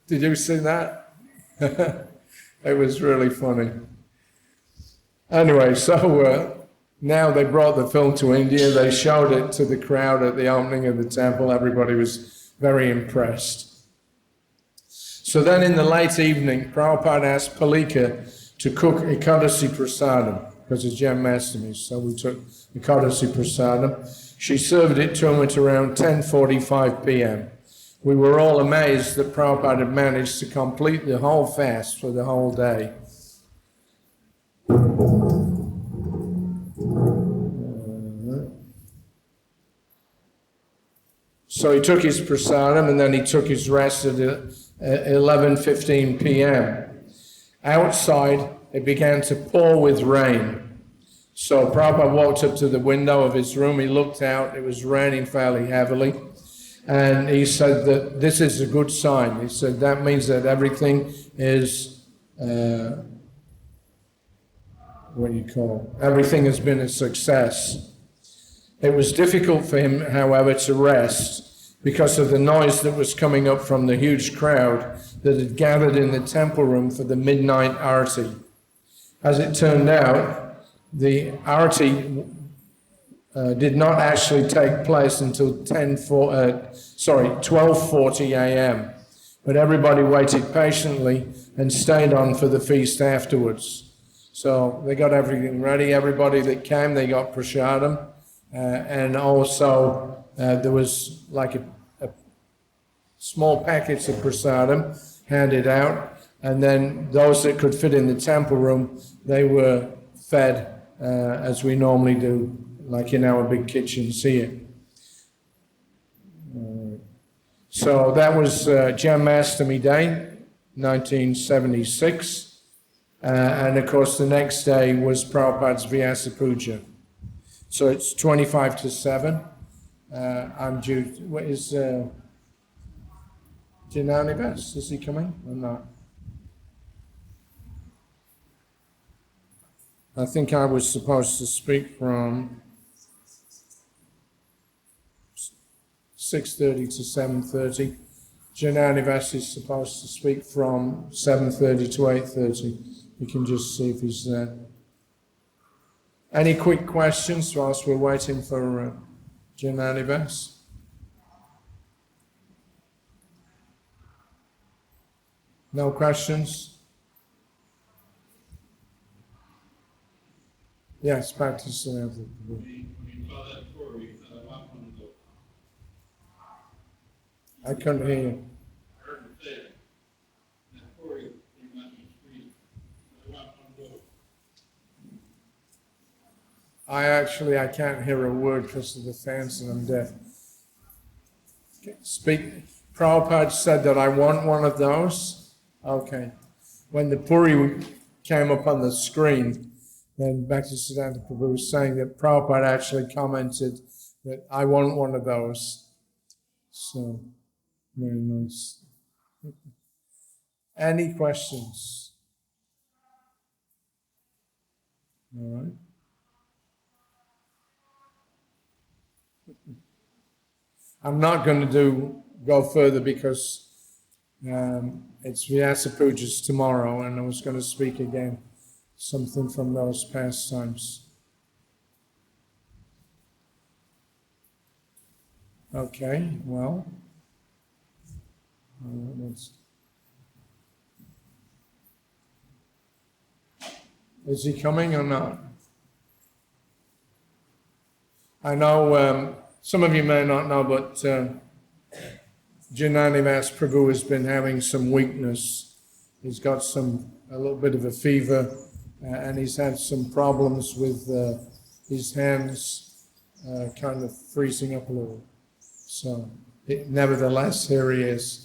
Did you see that? It was really funny. Anyway, so now they brought the film to India. They showed it to the crowd at the opening of the temple. Everybody was very impressed. So then in the late evening, Prabhupada asked Palika to cook Ekadasi Prasadam, because it's Janmashtami, so we took Ekadasi Prasadam. She served it to him at around 10:45 p.m. We were all amazed that Prabhupada had managed to complete the whole fast for the whole day. So he took his prasadam and then he took his rest at 11:15 p.m. Outside, it began to pour with rain. So Prabhupada walked up to the window of his room, he looked out, it was raining fairly heavily, and he said that this is a good sign. He said that means that everything is, everything has been a success. It was difficult for him, however, to rest because of the noise that was coming up from the huge crowd that had gathered in the temple room for the midnight arati. As it turned out, the arati did not actually take place until 12:40 a.m. But everybody waited patiently and stayed on for the feast afterwards. So they got everything ready. Everybody that came, they got prasadam, and also there was like a small packets of prasadam handed out, and then those that could fit in the temple room, they were fed as we normally do, like in our big kitchens here. So that was Janmashtami Day, 1976. And of course the next day was Prabhupada's Vyasa Puja. So it's 25 to 7. I'm due, what is Jananivas, is he coming or not? I think I was supposed to speak from 6:30 to 7:30. Jananivas is supposed to speak from 7:30 to 8:30. You can just see if he's there. Any quick questions whilst we're waiting for Jananivas? No questions? Yes, back to Sauri. I couldn't hear you. I can't hear a word because of the fans and I'm deaf. Prabhupada said that I want one of those. Okay. When the Puri came up on the screen, then Bhaktisiddhanta Prabhu was saying that Prabhupada actually commented that I want one of those. So, very nice. Any questions? All right. I'm not going to go further because it's Vyasa Pujas tomorrow, and I was going to speak again something from those pastimes. Okay, well, is he coming or not? I know some of you may not know, but Jananivas Prabhu has been having some weakness. He's got a little bit of a fever, and he's had some problems with his hands kind of freezing up a little. So, nevertheless, here he is.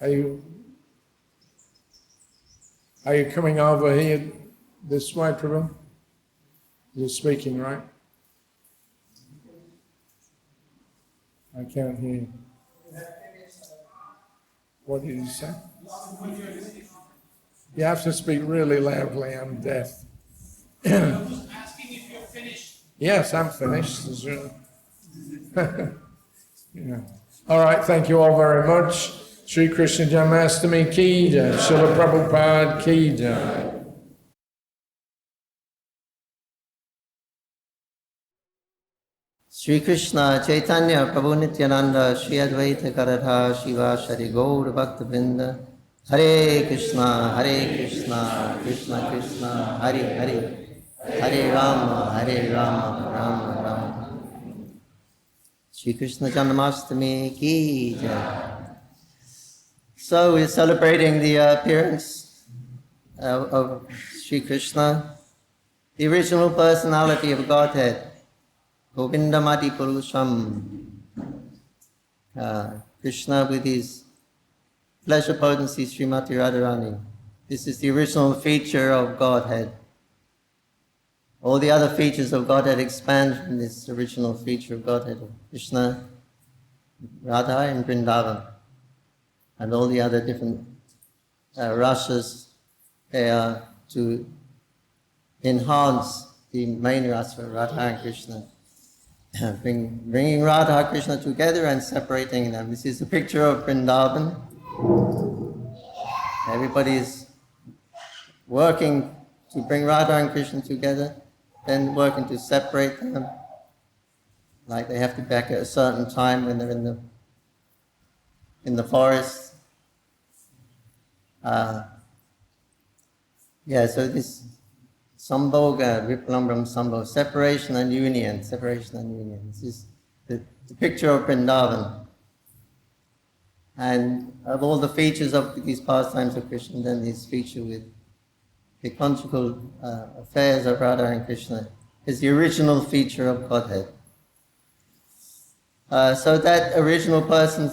Are you coming over here this way, Prabhu? You're speaking, right? I can't hear you. What did you say? You have to speak really loudly, I'm deaf. I was asking if you're finished. Yes, I'm finished. Yeah. All right, thank you all very much. Sri Krishna Janmashtami ki jai, Srila Prabhupada ki jai. Shri Krishna, Chaitanya, Prabhu Nityananda, Shri Advaita Garadha, Shiva Shri Gaur Bhakta Vrinda, Hare Krishna, Krishna Krishna, Hare Hare, Hare Rama, Rama Rama. Shri Krishna Janmashtami ki jai. So we're celebrating the appearance of Shri Krishna, the original personality of Godhead. Govindamati Purusham. Krishna with his pleasure potency Srimati Radharani. This is the original feature of Godhead. All the other features of Godhead expand from this original feature of Godhead of Krishna, Radha and Vrindavan. And all the other different rasas, they are to enhance the main rasa, Radha and Krishna. Bringing Radha and Krishna together and separating them. This is a picture of Vrindavan. Everybody is working to bring Radha and Krishna together, then working to separate them. Like they have to be back at a certain time when they're in the forest. So this Sambhoga, Vipalambram Sambhoga, separation and union. This is the picture of Vrindavan. And of all the features of these pastimes of Krishna, then this feature with the conjugal affairs of Radha and Krishna is the original feature of Godhead. So that original person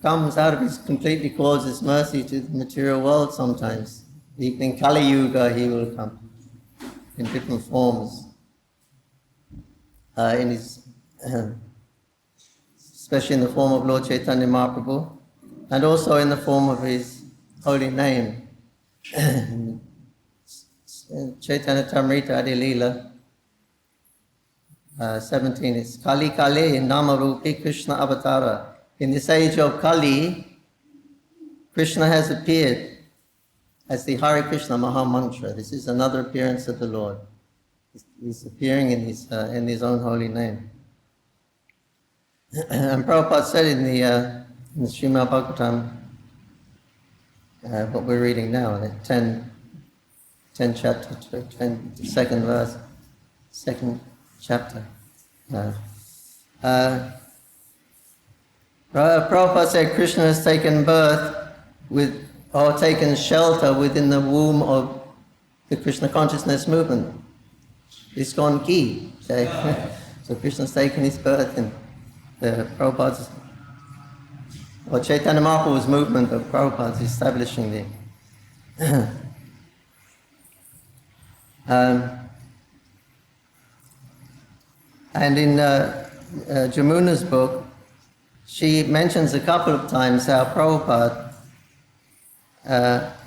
comes out of his, completely causes mercy to the material world sometimes. Even in Kali Yuga he will come in different forms. In his, especially in the form of Lord Chaitanya Mahaprabhu, and also in the form of his holy name. Caitanya-charitamrita Adi Leela 17 is Kali Kali Namarupi Krishna Avatara. In this age of Kali, Krishna has appeared as the Hare Krishna Maha Mantra. This is another appearance of the Lord. He's appearing in his own holy name. And Prabhupada said in the Srimad Bhagavatam, what we're reading now, the 10 chapter, 22nd verse, 2nd chapter. Prabhupada said Krishna has taken birth or taken shelter within the womb of the Krishna consciousness movement. ISKCON Ki. So Krishna's taken his birth in the Prabhupada's, or Chaitanya Mahaprabhu's movement of Prabhupada's establishing the and in Jamuna's book, she mentions a couple of times how Prabhupada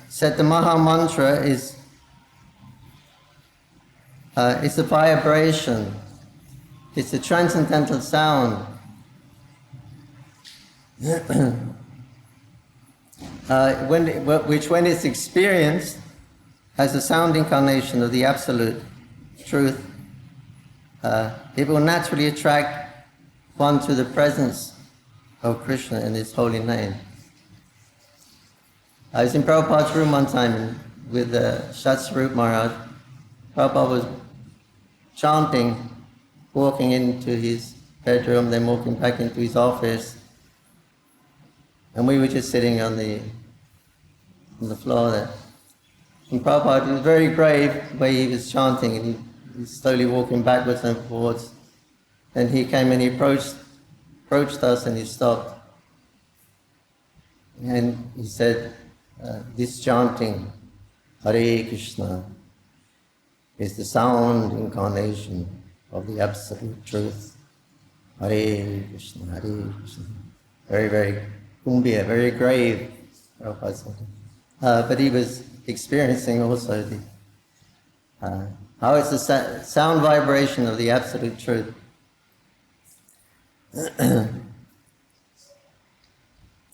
said the Maha Mantra is a vibration, it's a transcendental sound. Which when it's experienced as a sound incarnation of the absolute truth, it will naturally attract one to the presence of Krishna in his holy name. I was in Prabhupada's room one time with Shatsvarup Maharaj. Prabhupada was chanting, walking into his bedroom, then walking back into his office. And we were just sitting on the floor there. And Prabhupada was very grave the way he was chanting, and he was slowly walking backwards and forwards. Then he came and he approached us and he stopped. And he said, this chanting, Hare Krishna, is the sound incarnation of the absolute truth. Hare Krishna, Hare Krishna. Very, very kumbhya, very grave, Prabhupada said. But he was experiencing also how it's the sound vibration of the absolute truth.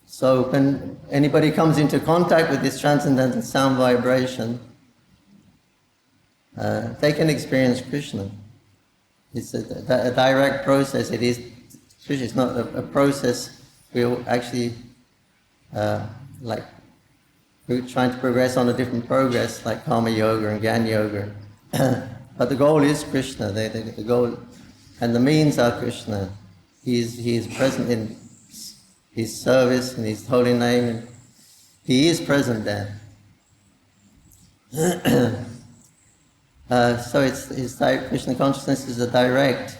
So when anybody comes into contact with this transcendental sound vibration, they can experience Krishna. It's a direct process. It is Krishna. It's not a process. We'll actually we're trying to progress on a different progress, like Karma Yoga and Gyan Yoga. But the goal is Krishna. The goal and the means are Krishna. He is present in his service and his holy name, and he is present there. So it's Krishna consciousness is a direct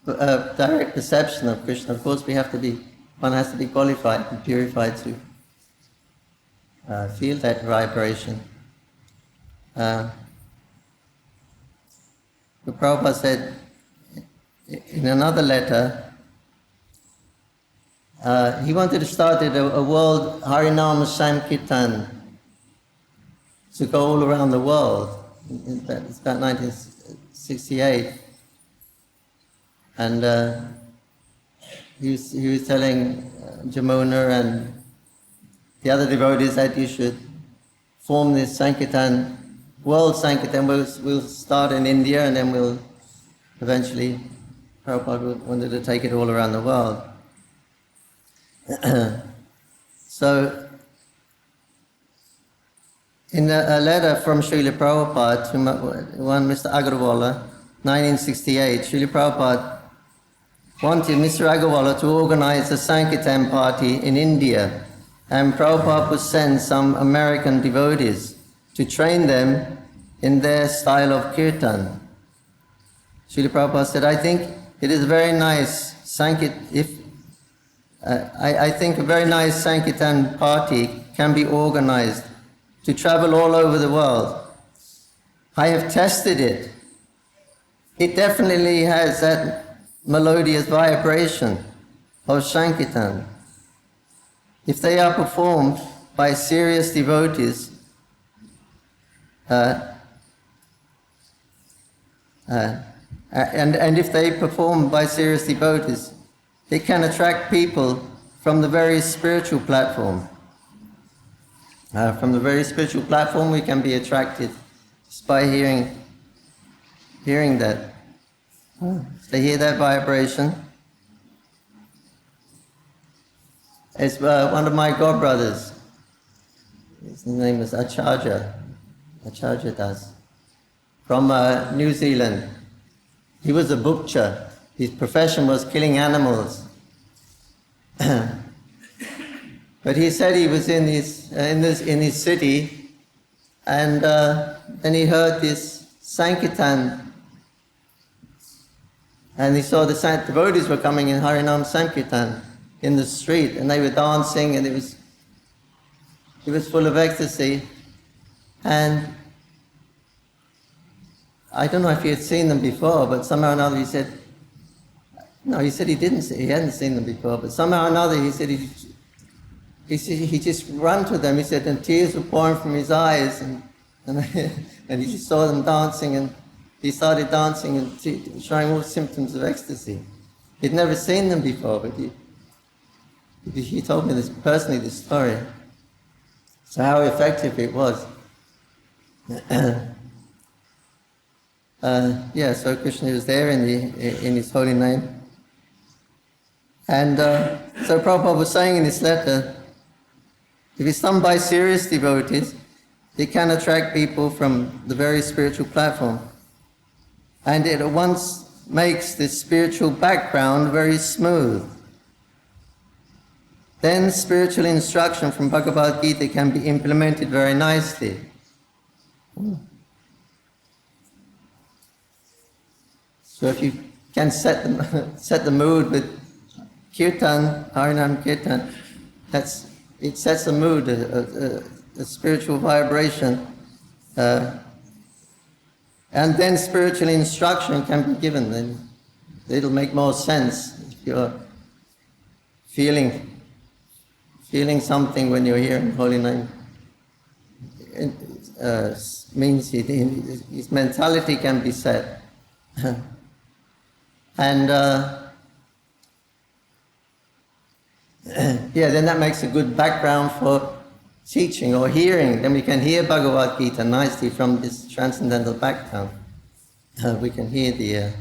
direct perception of Krishna. Of course, one has to be qualified and purified to feel that vibration. The Prabhupada said in another letter, he wanted to start a world Harinam Sankirtan to go all around the world. It's about 1968. And he was telling Jamuna and the other devotees that you should form this Sankirtan, world Sankirtan. We'll start in India and then we'll eventually, Prabhupada wanted to take it all around the world. So, in a letter from Srila Prabhupada to one Mr. Agarwala, 1968, Srila Prabhupada wanted Mr. Agarwala to organize a Sankirtan party in India, and Prabhupada would send some American devotees to train them in their style of kirtan. Srila Prabhupada said, I think it is very nice I think a very nice Sankirtan party can be organized to travel all over the world. I have tested it. It definitely has that melodious vibration of Sankirtan. If they are performed by serious devotees, and if they perform by serious devotees, it can attract people from the very spiritual platform. From the very spiritual platform, we can be attracted just by hearing that. They hear that vibration. It's one of my godbrothers. His name is Acharya Das, from New Zealand. He was a butcher. His profession was killing animals. But he said he was in his city, and then he heard this Sankirtan, and he saw the devotees were coming in Harinam Sankirtan in the street, and they were dancing, and it was full of ecstasy. And I don't know if he had seen them before, but somehow or another he said he hadn't seen them before, but somehow or another he said he just ran to them. He said, and tears were pouring from his eyes, and he just saw them dancing, and he started dancing and showing all symptoms of ecstasy. He'd never seen them before, but he told me this story. So how effective it was. So Krishna was there in his holy name. And so Prabhupada was saying in this letter, if it's done by serious devotees, it can attract people from the very spiritual platform. And it at once makes the spiritual background very smooth. Then spiritual instruction from Bhagavad Gita can be implemented very nicely. So if you can set the mood with kirtan, Harinam Kirtan, it sets a mood, a spiritual vibration, and then spiritual instruction can be given. Then it'll make more sense if you're feeling something when you're hearing holy name. It means his mentality can be set, and then that makes a good background for teaching or hearing. Then we can hear Bhagavad Gita nicely from this transcendental background. We can hear the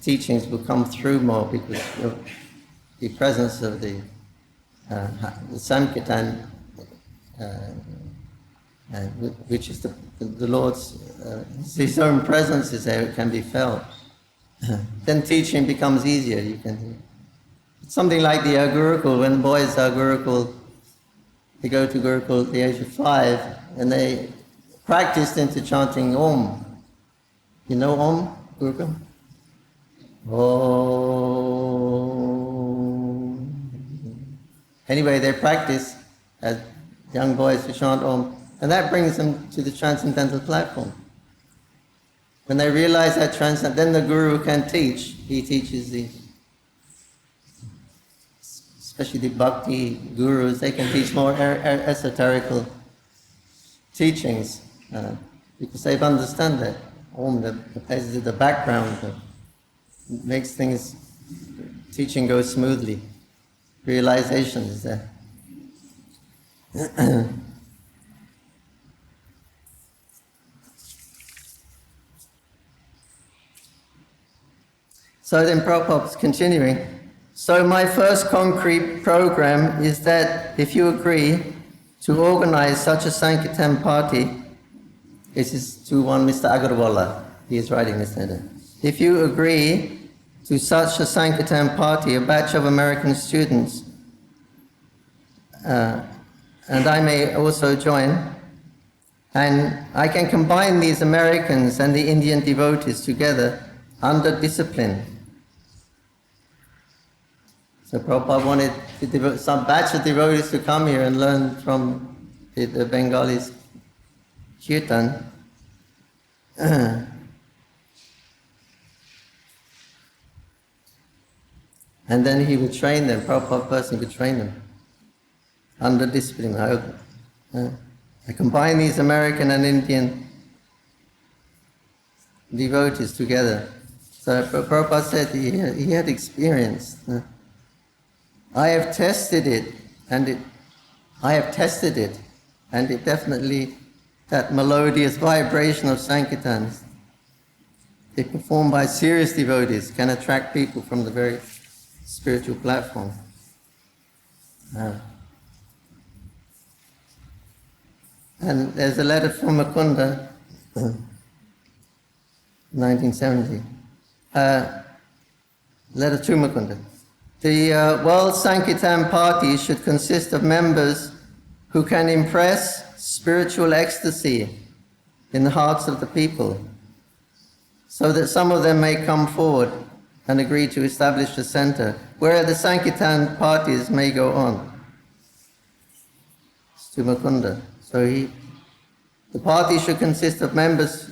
teachings will come through more because of the presence of the Sankirtan, which is the Lord's, His own presence is there, it can be felt. Then teaching becomes easier. You can hear. It's something like the Gurukul. When boys are Gurukul, they go to Gurukul at the age of 5, and they practiced into chanting Om. You know Om, Gurukul? Anyway, they practice as young boys to chant Om, and that brings them to the transcendental platform. When they realize that then the Guru can teach. He teaches especially the bhakti gurus, they can teach more esoterical teachings because they understand that Om, the background, makes things, teaching goes smoothly. Realization is there. So then Prabhupada's continuing. So my first concrete program is that if you agree to organize such a Sankirtan party, this is to one Mr. Agarwala, he is writing this letter. If you agree to such a Sankirtan party, a batch of American students, and I may also join, and I can combine these Americans and the Indian devotees together under discipline. So Prabhupada wanted some batch of devotees to come here and learn from the Bengalis kirtan. And then he would train them, Prabhupada person could train them under discipline. I combine these American and Indian devotees together. So Prabhupada said he had experience. I have tested it, and it definitely, that melodious vibration of Sankirtans, if performed by serious devotees, can attract people from the very spiritual platform. And there's a letter from Mukunda, 1970. Letter to Mukunda. The World Sankirtan Party should consist of members who can impress spiritual ecstasy in the hearts of the people, so that some of them may come forward and agree to establish a center where the Sankirtan parties may go on. It's to Mukunda. So the party should consist of members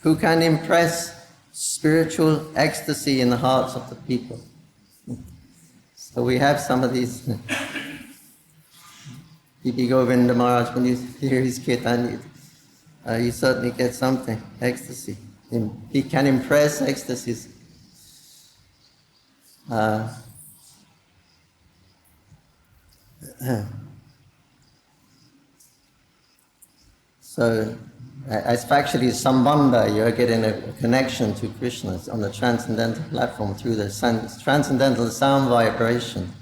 who can impress spiritual ecstasy in the hearts of the people. So we have some of these. P.P. Govinda Maharaj, when you hear his kirtan, you certainly get something, ecstasy. He can impress ecstasies. So, as factually sambandha, you're getting a connection to Krishna on the transcendental platform through the transcendental sound vibration.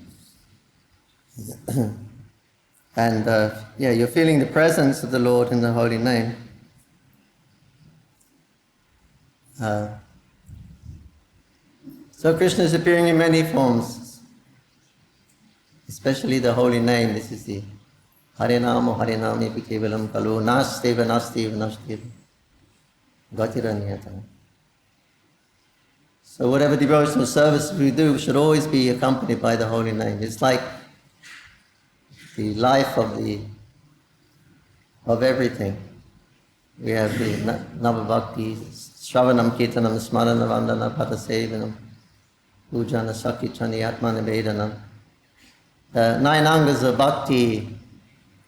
And you're feeling the presence of the Lord in the holy name. So Krishna is appearing in many forms, especially the holy name. This is the Harinamo Harinami Kevalam Kalu Nasteva Nastiva Nastiva Gatiranyata. So whatever devotional service we do should always be accompanied by the holy name. It's like the life of everything. We have the Navabhakti, Shravanam Kirtanam Smarana Vandana Padasevanam Pujana Sakhi Chani-atma Nivedanam. 9 angas of bhakti.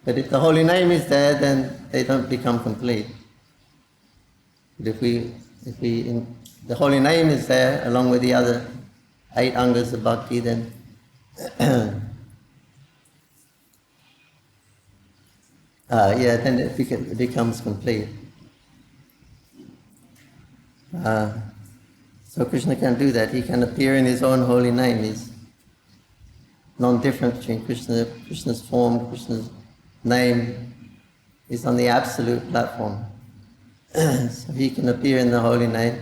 But if the holy name is there, then they don't become complete. But if the holy name is there, along with the other 8 angas of bhakti, then then it becomes complete. So Krishna can do that. He can appear in his own holy name. He's non-different between Krishna's form, Krishna's name is on the absolute platform. So he can appear in the holy name.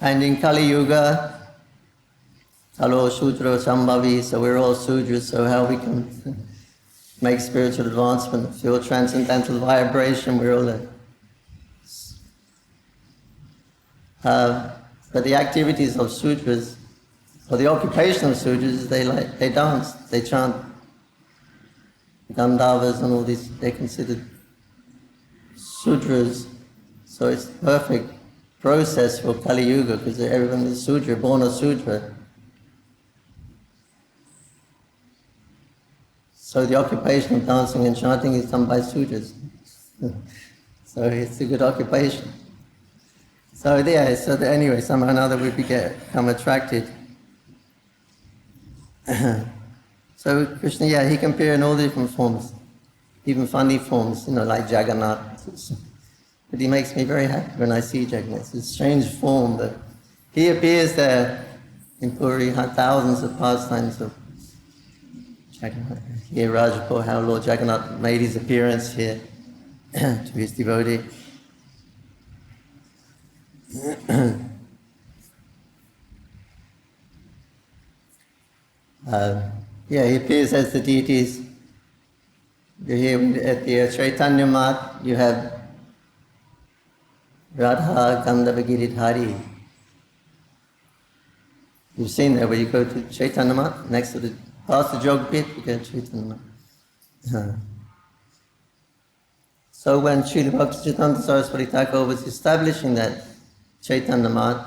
And in Kali Yuga, Kalo Sudra Sambhavi, so we're all Sudras, so how we can make spiritual advancement, feel transcendental vibration, we're all But the activities of sudras, or the occupation of sudras, they dance, they chant. Gandharvas and all these, they're considered sudras. So it's perfect process for Kali Yuga, because everyone is sudra, born a sudra. So the occupation of dancing and chanting is done by sudras. So it's a good occupation. So yeah, anyway, somehow or another we become attracted. So Krishna, yeah, he can appear in all different forms, even funny forms, like Jagannath. But he makes me very happy when I see Jagannath. It's a strange form, but he appears there in Puri, thousands of pastimes of Jagannath. Here, Rajapur, how Lord Jagannath made his appearance here to his devotee. He appears as the deities. Here at the Chaitanya Mat, you have Radha Gandhava Giridhari. You've seen that where you go to Chaitanya Mat, next to past the jog pit, you go to Chaitanya Mat. So when Srila Bhaktivedanta Saraswati Thakur was establishing that Chaitanya Mat,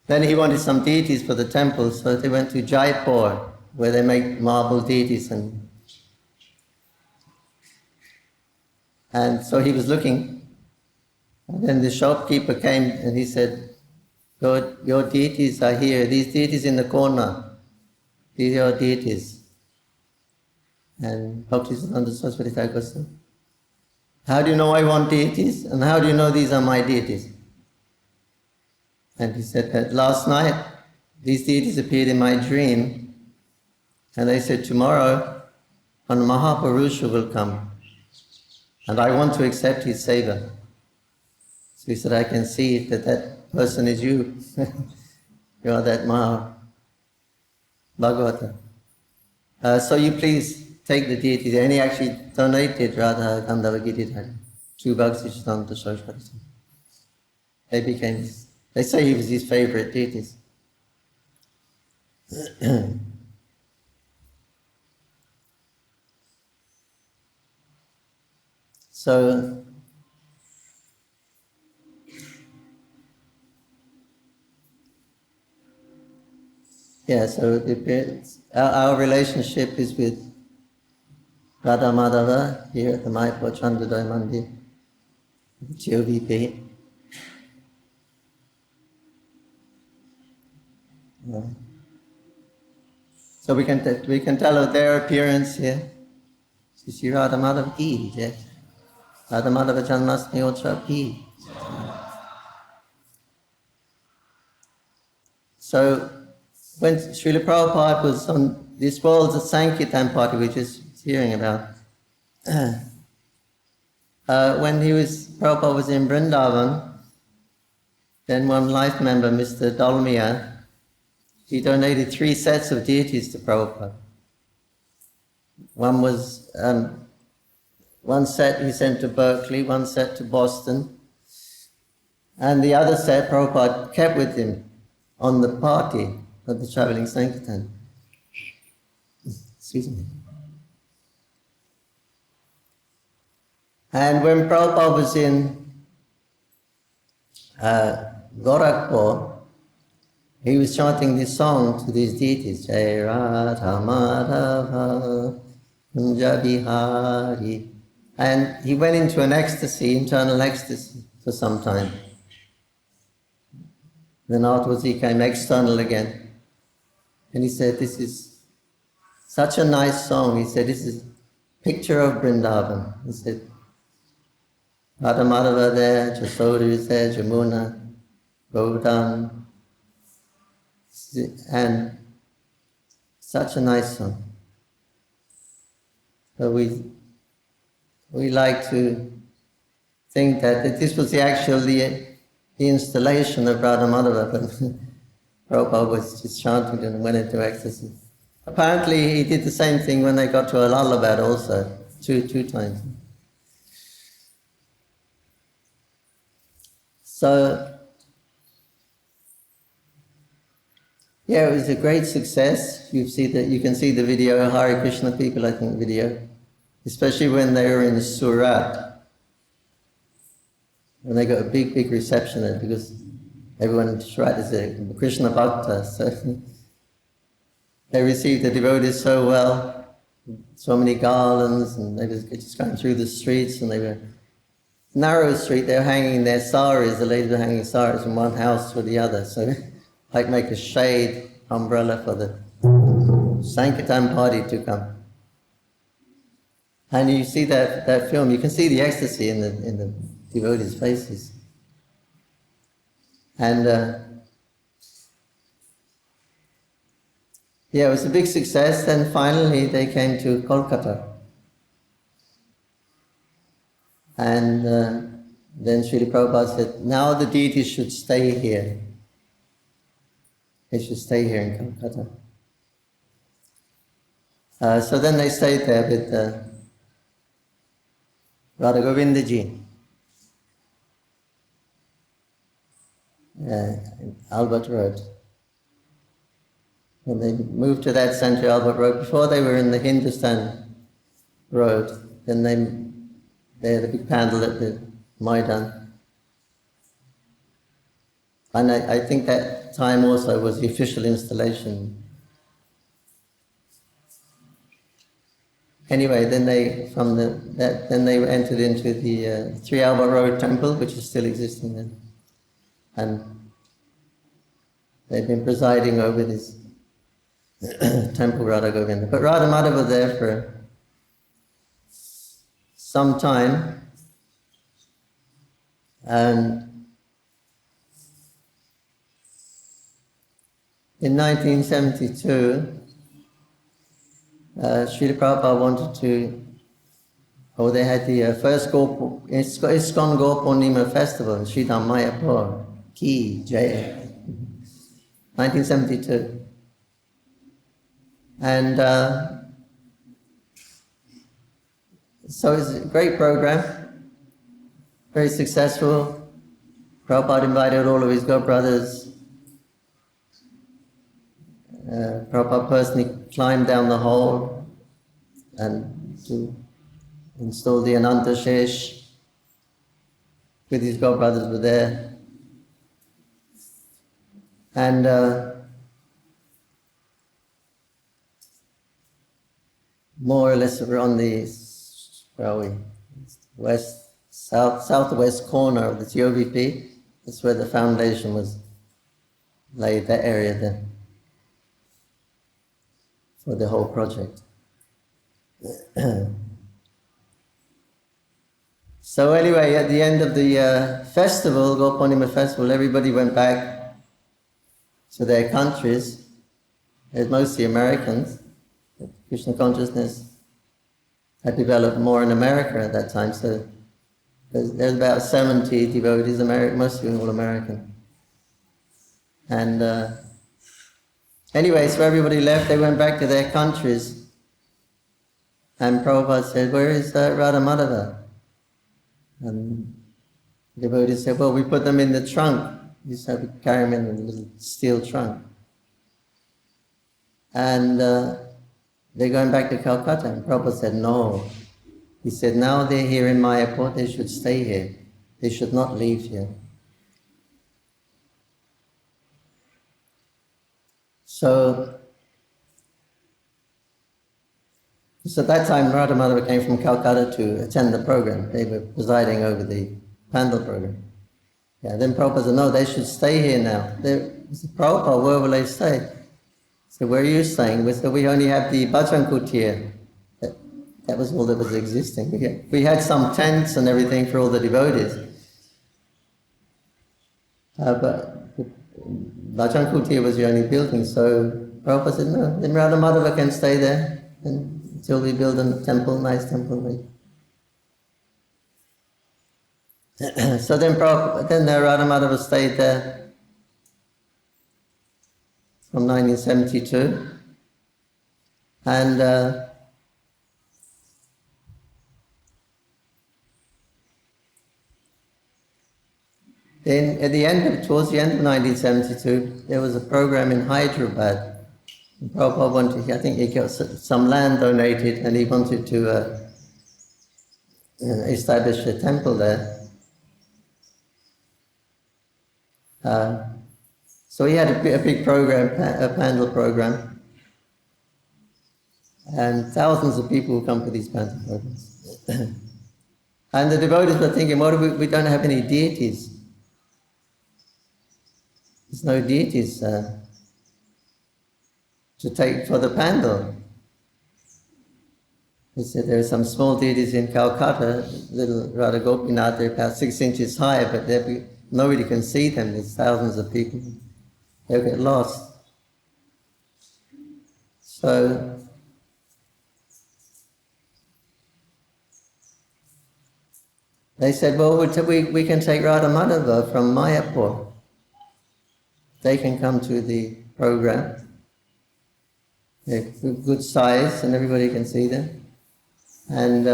then he wanted some deities for the temple, so they went to Jaipur, where they make marble deities. And so he was looking, and then the shopkeeper came and he said, your deities are here, these deities in the corner, these are your deities. And Bhaktisiddhanta Saraswati Thakur said, how do you know I want deities? And how do you know these are my deities? And he said that last night, these deities appeared in my dream, and they said, tomorrow, a Mahapurusha will come, and I want to accept his seva. So he said, I can see that person is you. You are that Maha Bhagavata. So you please take the deities. And he actually donated Radha Gandhava Giridhari to Bhaktisiddhanta Saraswati. They say he was his favorite deities. So our relationship is with Radha Madhava here at the Mayapur Chandrodaya Mandir, GOVP. So we can tell of their appearance here. Sri Radha Madhava ki, yes. Radha Madhava Janmashtami Utsav ki. So when Srila Prabhupada was on this world's Sankirtan party, which is hearing about, when Prabhupada was in Vrindavan, then one life member, Mr. Dalmia, he donated 3 sets of deities to Prabhupada. One set he sent to Berkeley, one set to Boston, and the other set Prabhupada kept with him on the party of the traveling Sankirtan. Excuse me. And when Prabhupada was in Gorakhpur, he was chanting this song to these deities, Jai Radha Madhava Kunja Bihari. And he went into an ecstasy, internal ecstasy, for some time. Then afterwards he came external again. And he said, this is such a nice song. He said, this is a picture of Vrindavan. He said, Radha Madhava there, Jasoda is there, Jamuna, Govardhan. And such a nice song. So we like to think that this was the installation of Radha Madhava, but Prabhupada was just chanting and went into ecstasy. Apparently he did the same thing when they got to Allahabad also, two times. So, yeah, it was a great success. You can see the video, Hare Krishna people, I think, video, especially when they were in Surat. And they got a big reception there because everyone in Surat is a Krishna Bhakta. So they received the devotees so well, so many garlands, and they were just going through the streets, and they were narrow street, they were hanging their saris, the ladies were hanging saris from one house to the other. So like make a shade umbrella for the Sankirtan party to come. And you see that film, you can see the ecstasy in the devotees' faces. And yeah, it was a big success. Then finally they came to Kolkata. And then Srila Prabhupada said, now the deities should stay here. They should stay here in Kolkata. So then they stayed there with Radha Govindaji, in Albert Road. When they moved to that centre, Albert Road, before they were in the Hindustan Road, then they had a big pandal at the Maidan. And I think that time also was the official installation. Anyway, then they entered into the 3 Albert Road temple, which is still existing then. And they've been presiding over this temple, Radha Govinda. But Radha Madhava was there for some time, and in 1972, Srila Prabhupada wanted to, they had the first ISKCON Gaur Purnima festival in Dham Mayapur, Ki Jai, 1972. And so it's a great program, very successful. Prabhupada invited all of his godbrothers. Prabhupada personally climbed down the hole and to install the Ananta Shesh with his godbrothers were there. And more or less we're on the southwest corner of the TOVP. That's where the foundation was laid, that area there, for the whole project. So anyway, at the end of the festival, Gaur Purnima festival, everybody went back to their countries. There's mostly Americans. Krishna consciousness had developed more in America at that time, so there's about 70 devotees, mostly all American. And anyway, so everybody left, they went back to their countries. And Prabhupada said, where is Radha Madhava? And the devotees said, well, we put them in the trunk. We used to have to carry them in a little steel trunk. And they're going back to Calcutta. And Prabhupada said, no. He said, now they're here in Mayapur, they should stay here. They should not leave here. So at that time, Radha Madhava came from Calcutta to attend the program. They were presiding over the Pandal program. Yeah, then Prabhupada said, no, they should stay here now. He said, Prabhupada, where will they stay? So where are you staying? We said, we only have the Bhajan Kutir. That was all that was existing. We had some tents and everything for all the devotees. But Bhajan Kutir was the only building, so Prabhupada said, no, then Radha Madhava can stay there until we build a temple, nice temple. So then Radha Madhava stayed there from 1972. And Then towards the end of 1972, there was a program in Hyderabad. And Prabhupada wanted, I think he got some land donated and he wanted to establish a temple there. So he had a big program, a pandal program. And thousands of people come for these pandal programs. And the devotees were thinking, we don't have any deities. There's no deities to take for the pandal. He said there are some small deities in Calcutta, little Radha Gopinath, they're about 6 inches high, but nobody can see them. There's thousands of people. They'll get lost. So they said, well, we can take Radha Madhava from Mayapur. They can come to the program. They're good size and everybody can see them. And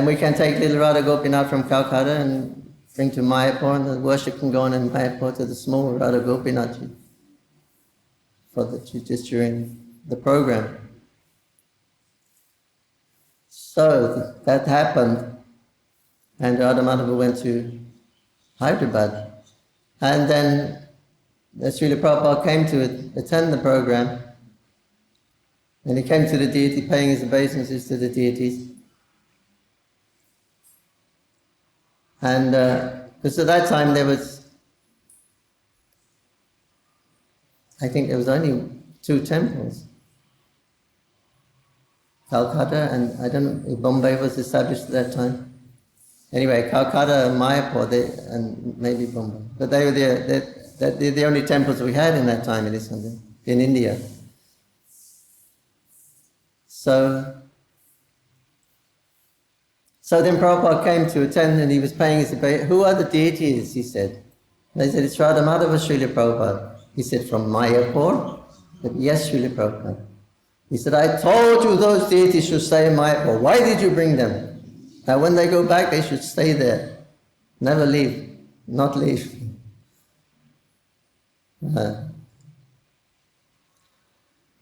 we can take little Radha Gopinath from Calcutta and bring to Mayapur, and the worship can go on in Mayapur to the small Radha Gopinath just during the program. So that happened, and Radha Madhava went to Hyderabad. And then Srila Prabhupada came to attend the program, and he came to the deity, paying his obeisances to the deities. And because at that time I think there was only 2 temples. Calcutta and I don't know if Bombay was established at that time. Anyway, Calcutta and Mayapur, and maybe Bombay. But they were they're the only temples we had in that time in this country, in India. So then Prabhupada came to attend and he was paying his obeisances. Who are the deities, he said. They said, it's Radha Madhava, Srila Prabhupada. He said, from Mayapur? Said, yes, Srila Prabhupada. He said, I told you those deities should stay in Mayapur. Why did you bring them? Now when they go back, they should stay there. Never leave. Not leave.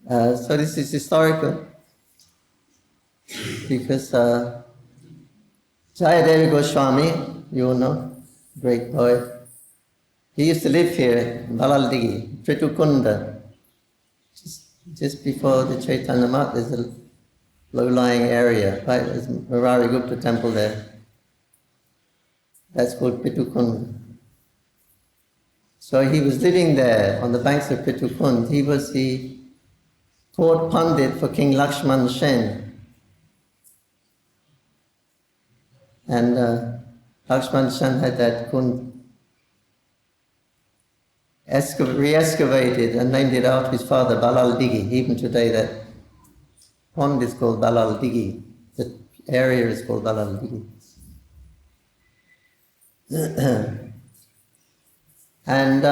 So this is historical. Because Jayadeva Goswami, you all know, great poet, he used to live here in Balaldigi, Tritukunda. Just before the Caitanya-charitamrita, there's a low-lying area, right? There's Murari Gupta temple there. That's called Pitukund. So he was living there on the banks of Pitukund. He was the court pundit for King Lakshman Sen. And Lakshman Sen had that kund re-excavated and named it after his father, Balal Digi. Even today that pond is called Balal Digi. The area is called Balal Digi. And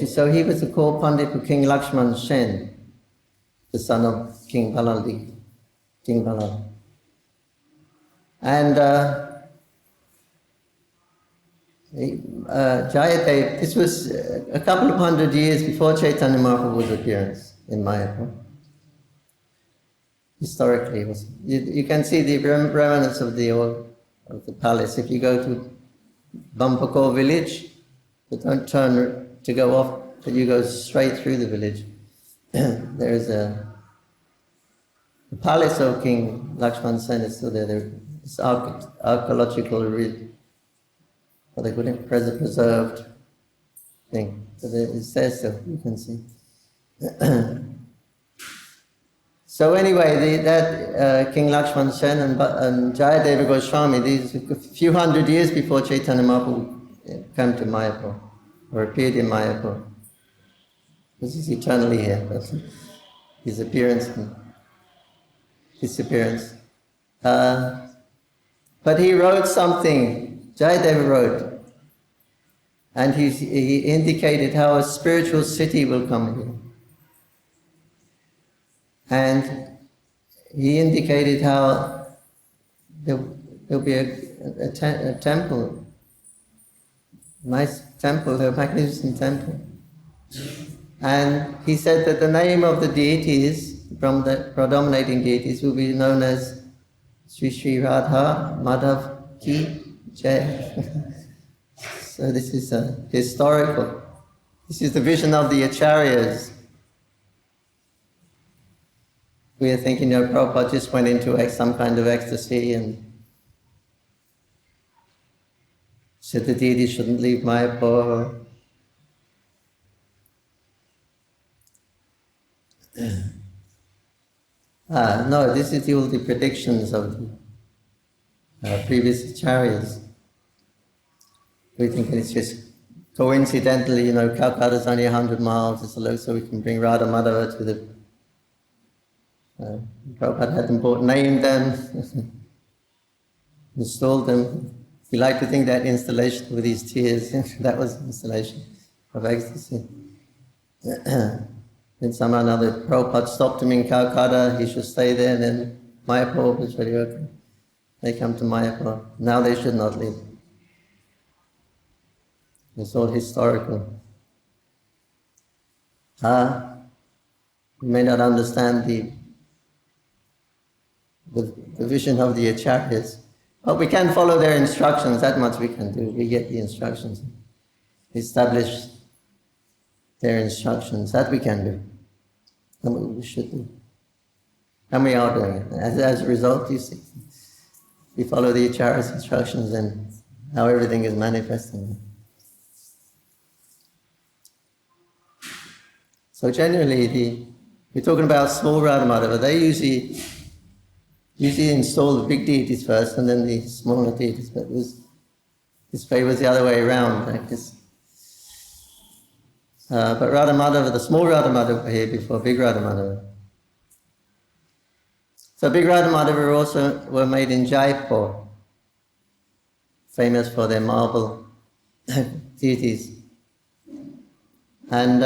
so he was the court pundit for King Lakshman Sen, the son of King Balal Digi. King Balal. And Jayadev, this was a couple of 100 years before Chaitanya Mahaprabhu's appearance in Mayapur. Historically, it was, you can see the remnants of the palace. If you go to Bampakor village, but don't turn to go off, but you go straight through the village. There is the palace of King Lakshman Sen is still there. It's archaeological, what they call it, preserved thing. So it's there still, you can see. So anyway, King Lakshman Sen and Jayadeva Goswami, these a few hundred years before Chaitanya Mahaprabhu came to Mayapur, or appeared in Mayapur. Because he's eternally here, but his appearance and disappearance. But he wrote something, Jayadeva wrote, And he indicated how a spiritual city will come here. And he indicated how there'll be a temple, nice temple, a magnificent temple. And he said that the name of the deities, from the predominating deities, will be known as Sri Sri Radha Madhav Ki Jai. So this is historical. This is the vision of the acharyas. We are thinking, Prabhupada just went into some kind of ecstasy and said the deity shouldn't leave Mayapur. No, this is all the predictions of the previous acharyas. We think it's just coincidentally, Calcutta's only 100 miles, it's low, so we can bring Radha Madhava to the... Prabhupada had them named them, installed them. We like to think that installation with these tears, that was installation of ecstasy. Then somehow or another, Prabhupada stopped him in Calcutta, he should stay there, and then Mayapur was very okay. They come to Mayapur. Now they should not leave. It's all historical. We may not understand the vision of the acharyas, but we can follow their instructions, that much we can do. We get the instructions, establish their instructions, that we can do. And we should do. And we are doing it. As a result, you see, we follow the acharyas' instructions and how everything is manifesting. So generally, we're talking about small Radha Madhava, they usually install the big deities first and then the smaller deities, but this way was the other way around, like this. But Radha Madhava, the small Radha Madhava were here before big Radha Madhava. So big Radha Madhava also were made in Jaipur, famous for their marble deities. And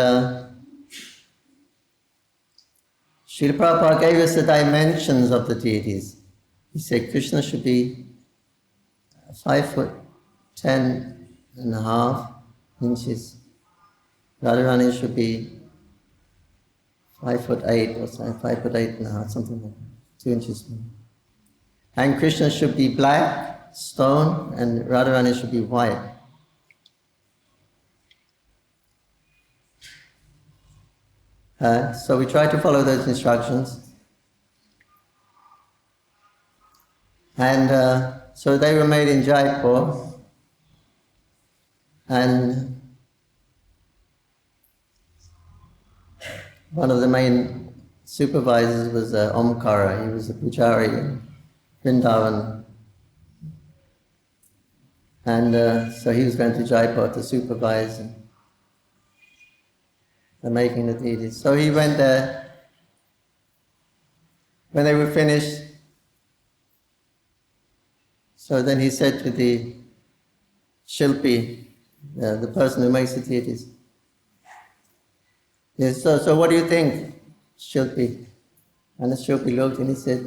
Srila Prabhupada gave us the dimensions of the deities. He said Krishna should be 5'10.5" Radharani should be 5'8" or something, 5'8.5", something like that, 2 inches more. And Krishna should be black, stone, and Radharani should be white. So we try to follow those instructions. And so they were made in Jaipur. And one of the main supervisors was Omkara. He was a pujari in Vrindavan. And so he was going to Jaipur to supervise the making of the deities. So he went there. When they were finished, so then he said to the Shilpi, the person who makes the deities, yes, so what do you think, Shilpi? And the Shilpi looked and he said,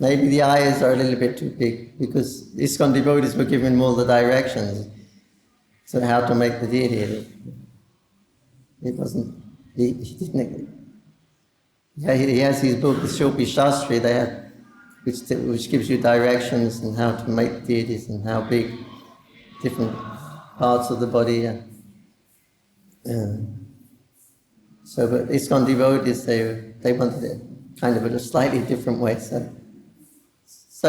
maybe the eyes are a little bit too big, because ISKCON devotees were given all the directions so how to make the deity. It wasn't, he didn't, he has his book, the Shilpi Shastri, they have, which gives you directions on how to make deities and how big different parts of the body are. So, but ISKCON devotees, they wanted it kind of in a slightly different way. So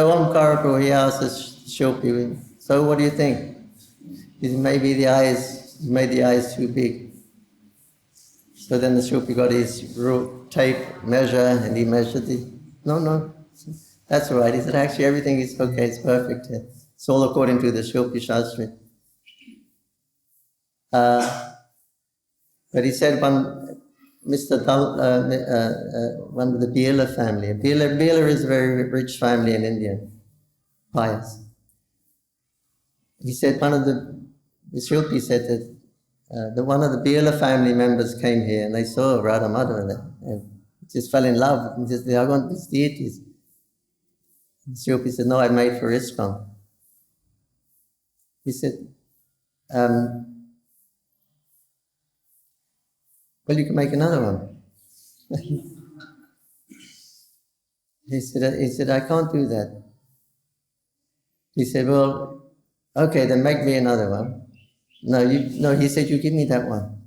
Omkara Prabhu, he asked us, Shilpi, so what do you think? He said, maybe he made the eyes too big. So then the Shilpi got his tape measure and he measured no, that's all right. He said, actually everything is okay, it's perfect. It's all according to the Shilpi Shastri. But he said one of the Biela family. Biela is a very rich family in India, pious. He said one of the the Shilpi said that one of the Bila family members came here and they saw Radha Madhava there and just fell in love and just, I want these deities. And Shilpi said, no, I made for ISKCON. He said, well, you can make another one. He said, I can't do that. He said, well, okay, then make me another one. No, he said, you give me that one.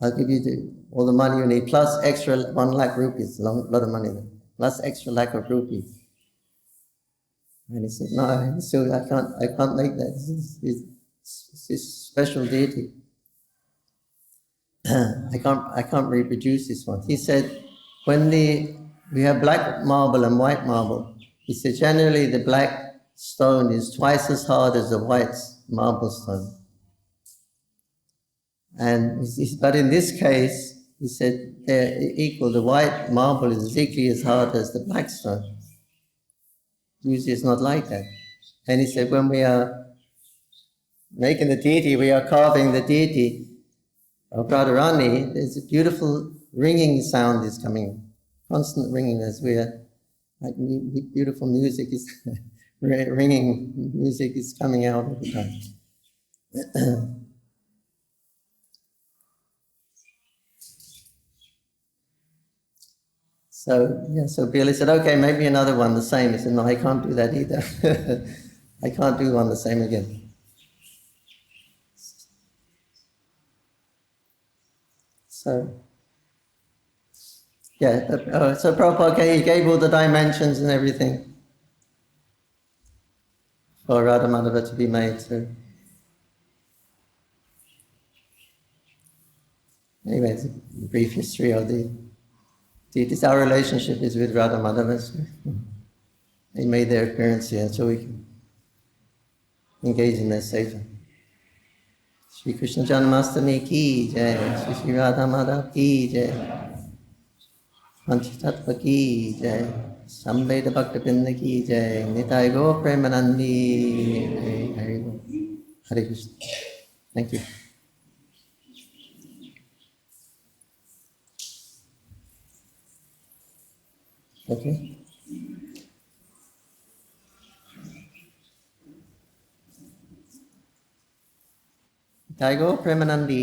I'll give you all the money you need, plus extra 1 lakh rupees, a lot of money, plus extra lakh of rupees. And he said, no, so I can't make that. It's this special deity. I can't reproduce this one. He said, when we have black marble and white marble, he said generally the black stone is twice as hard as the white marble stone. And but in this case, he said they're equal. The white marble is exactly as hard as the black stone. Usually it's not like that. And he said when we are making the deity, we are carving the deity of Radharani, there's a beautiful ringing sound is coming, constant ringing as we are, like beautiful music is, ringing music is coming out all the time. So Billy said, okay, maybe another one the same. He said, no, I can't do that either. I can't do one the same again. So Prabhupada, he gave all the dimensions and everything for Radha Madhava to be made. So anyway, it's a brief history of the deities. Our relationship is with Radha Madhava. So they made their appearance here so we can engage in their seva. Shri Krishna Janmashtami ki jai, Shri Radha Madhava ki jai, Panchatattva ki jai, Samveda Bhakta Pinda ki jai, Nitai Go Premanandi, Hare Krishna. Thank you. Okay. Nitai Go Premanandi.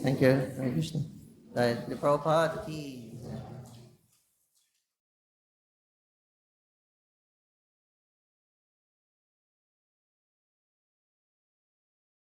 Thank you, Hare Krishna. The Prabhupada ki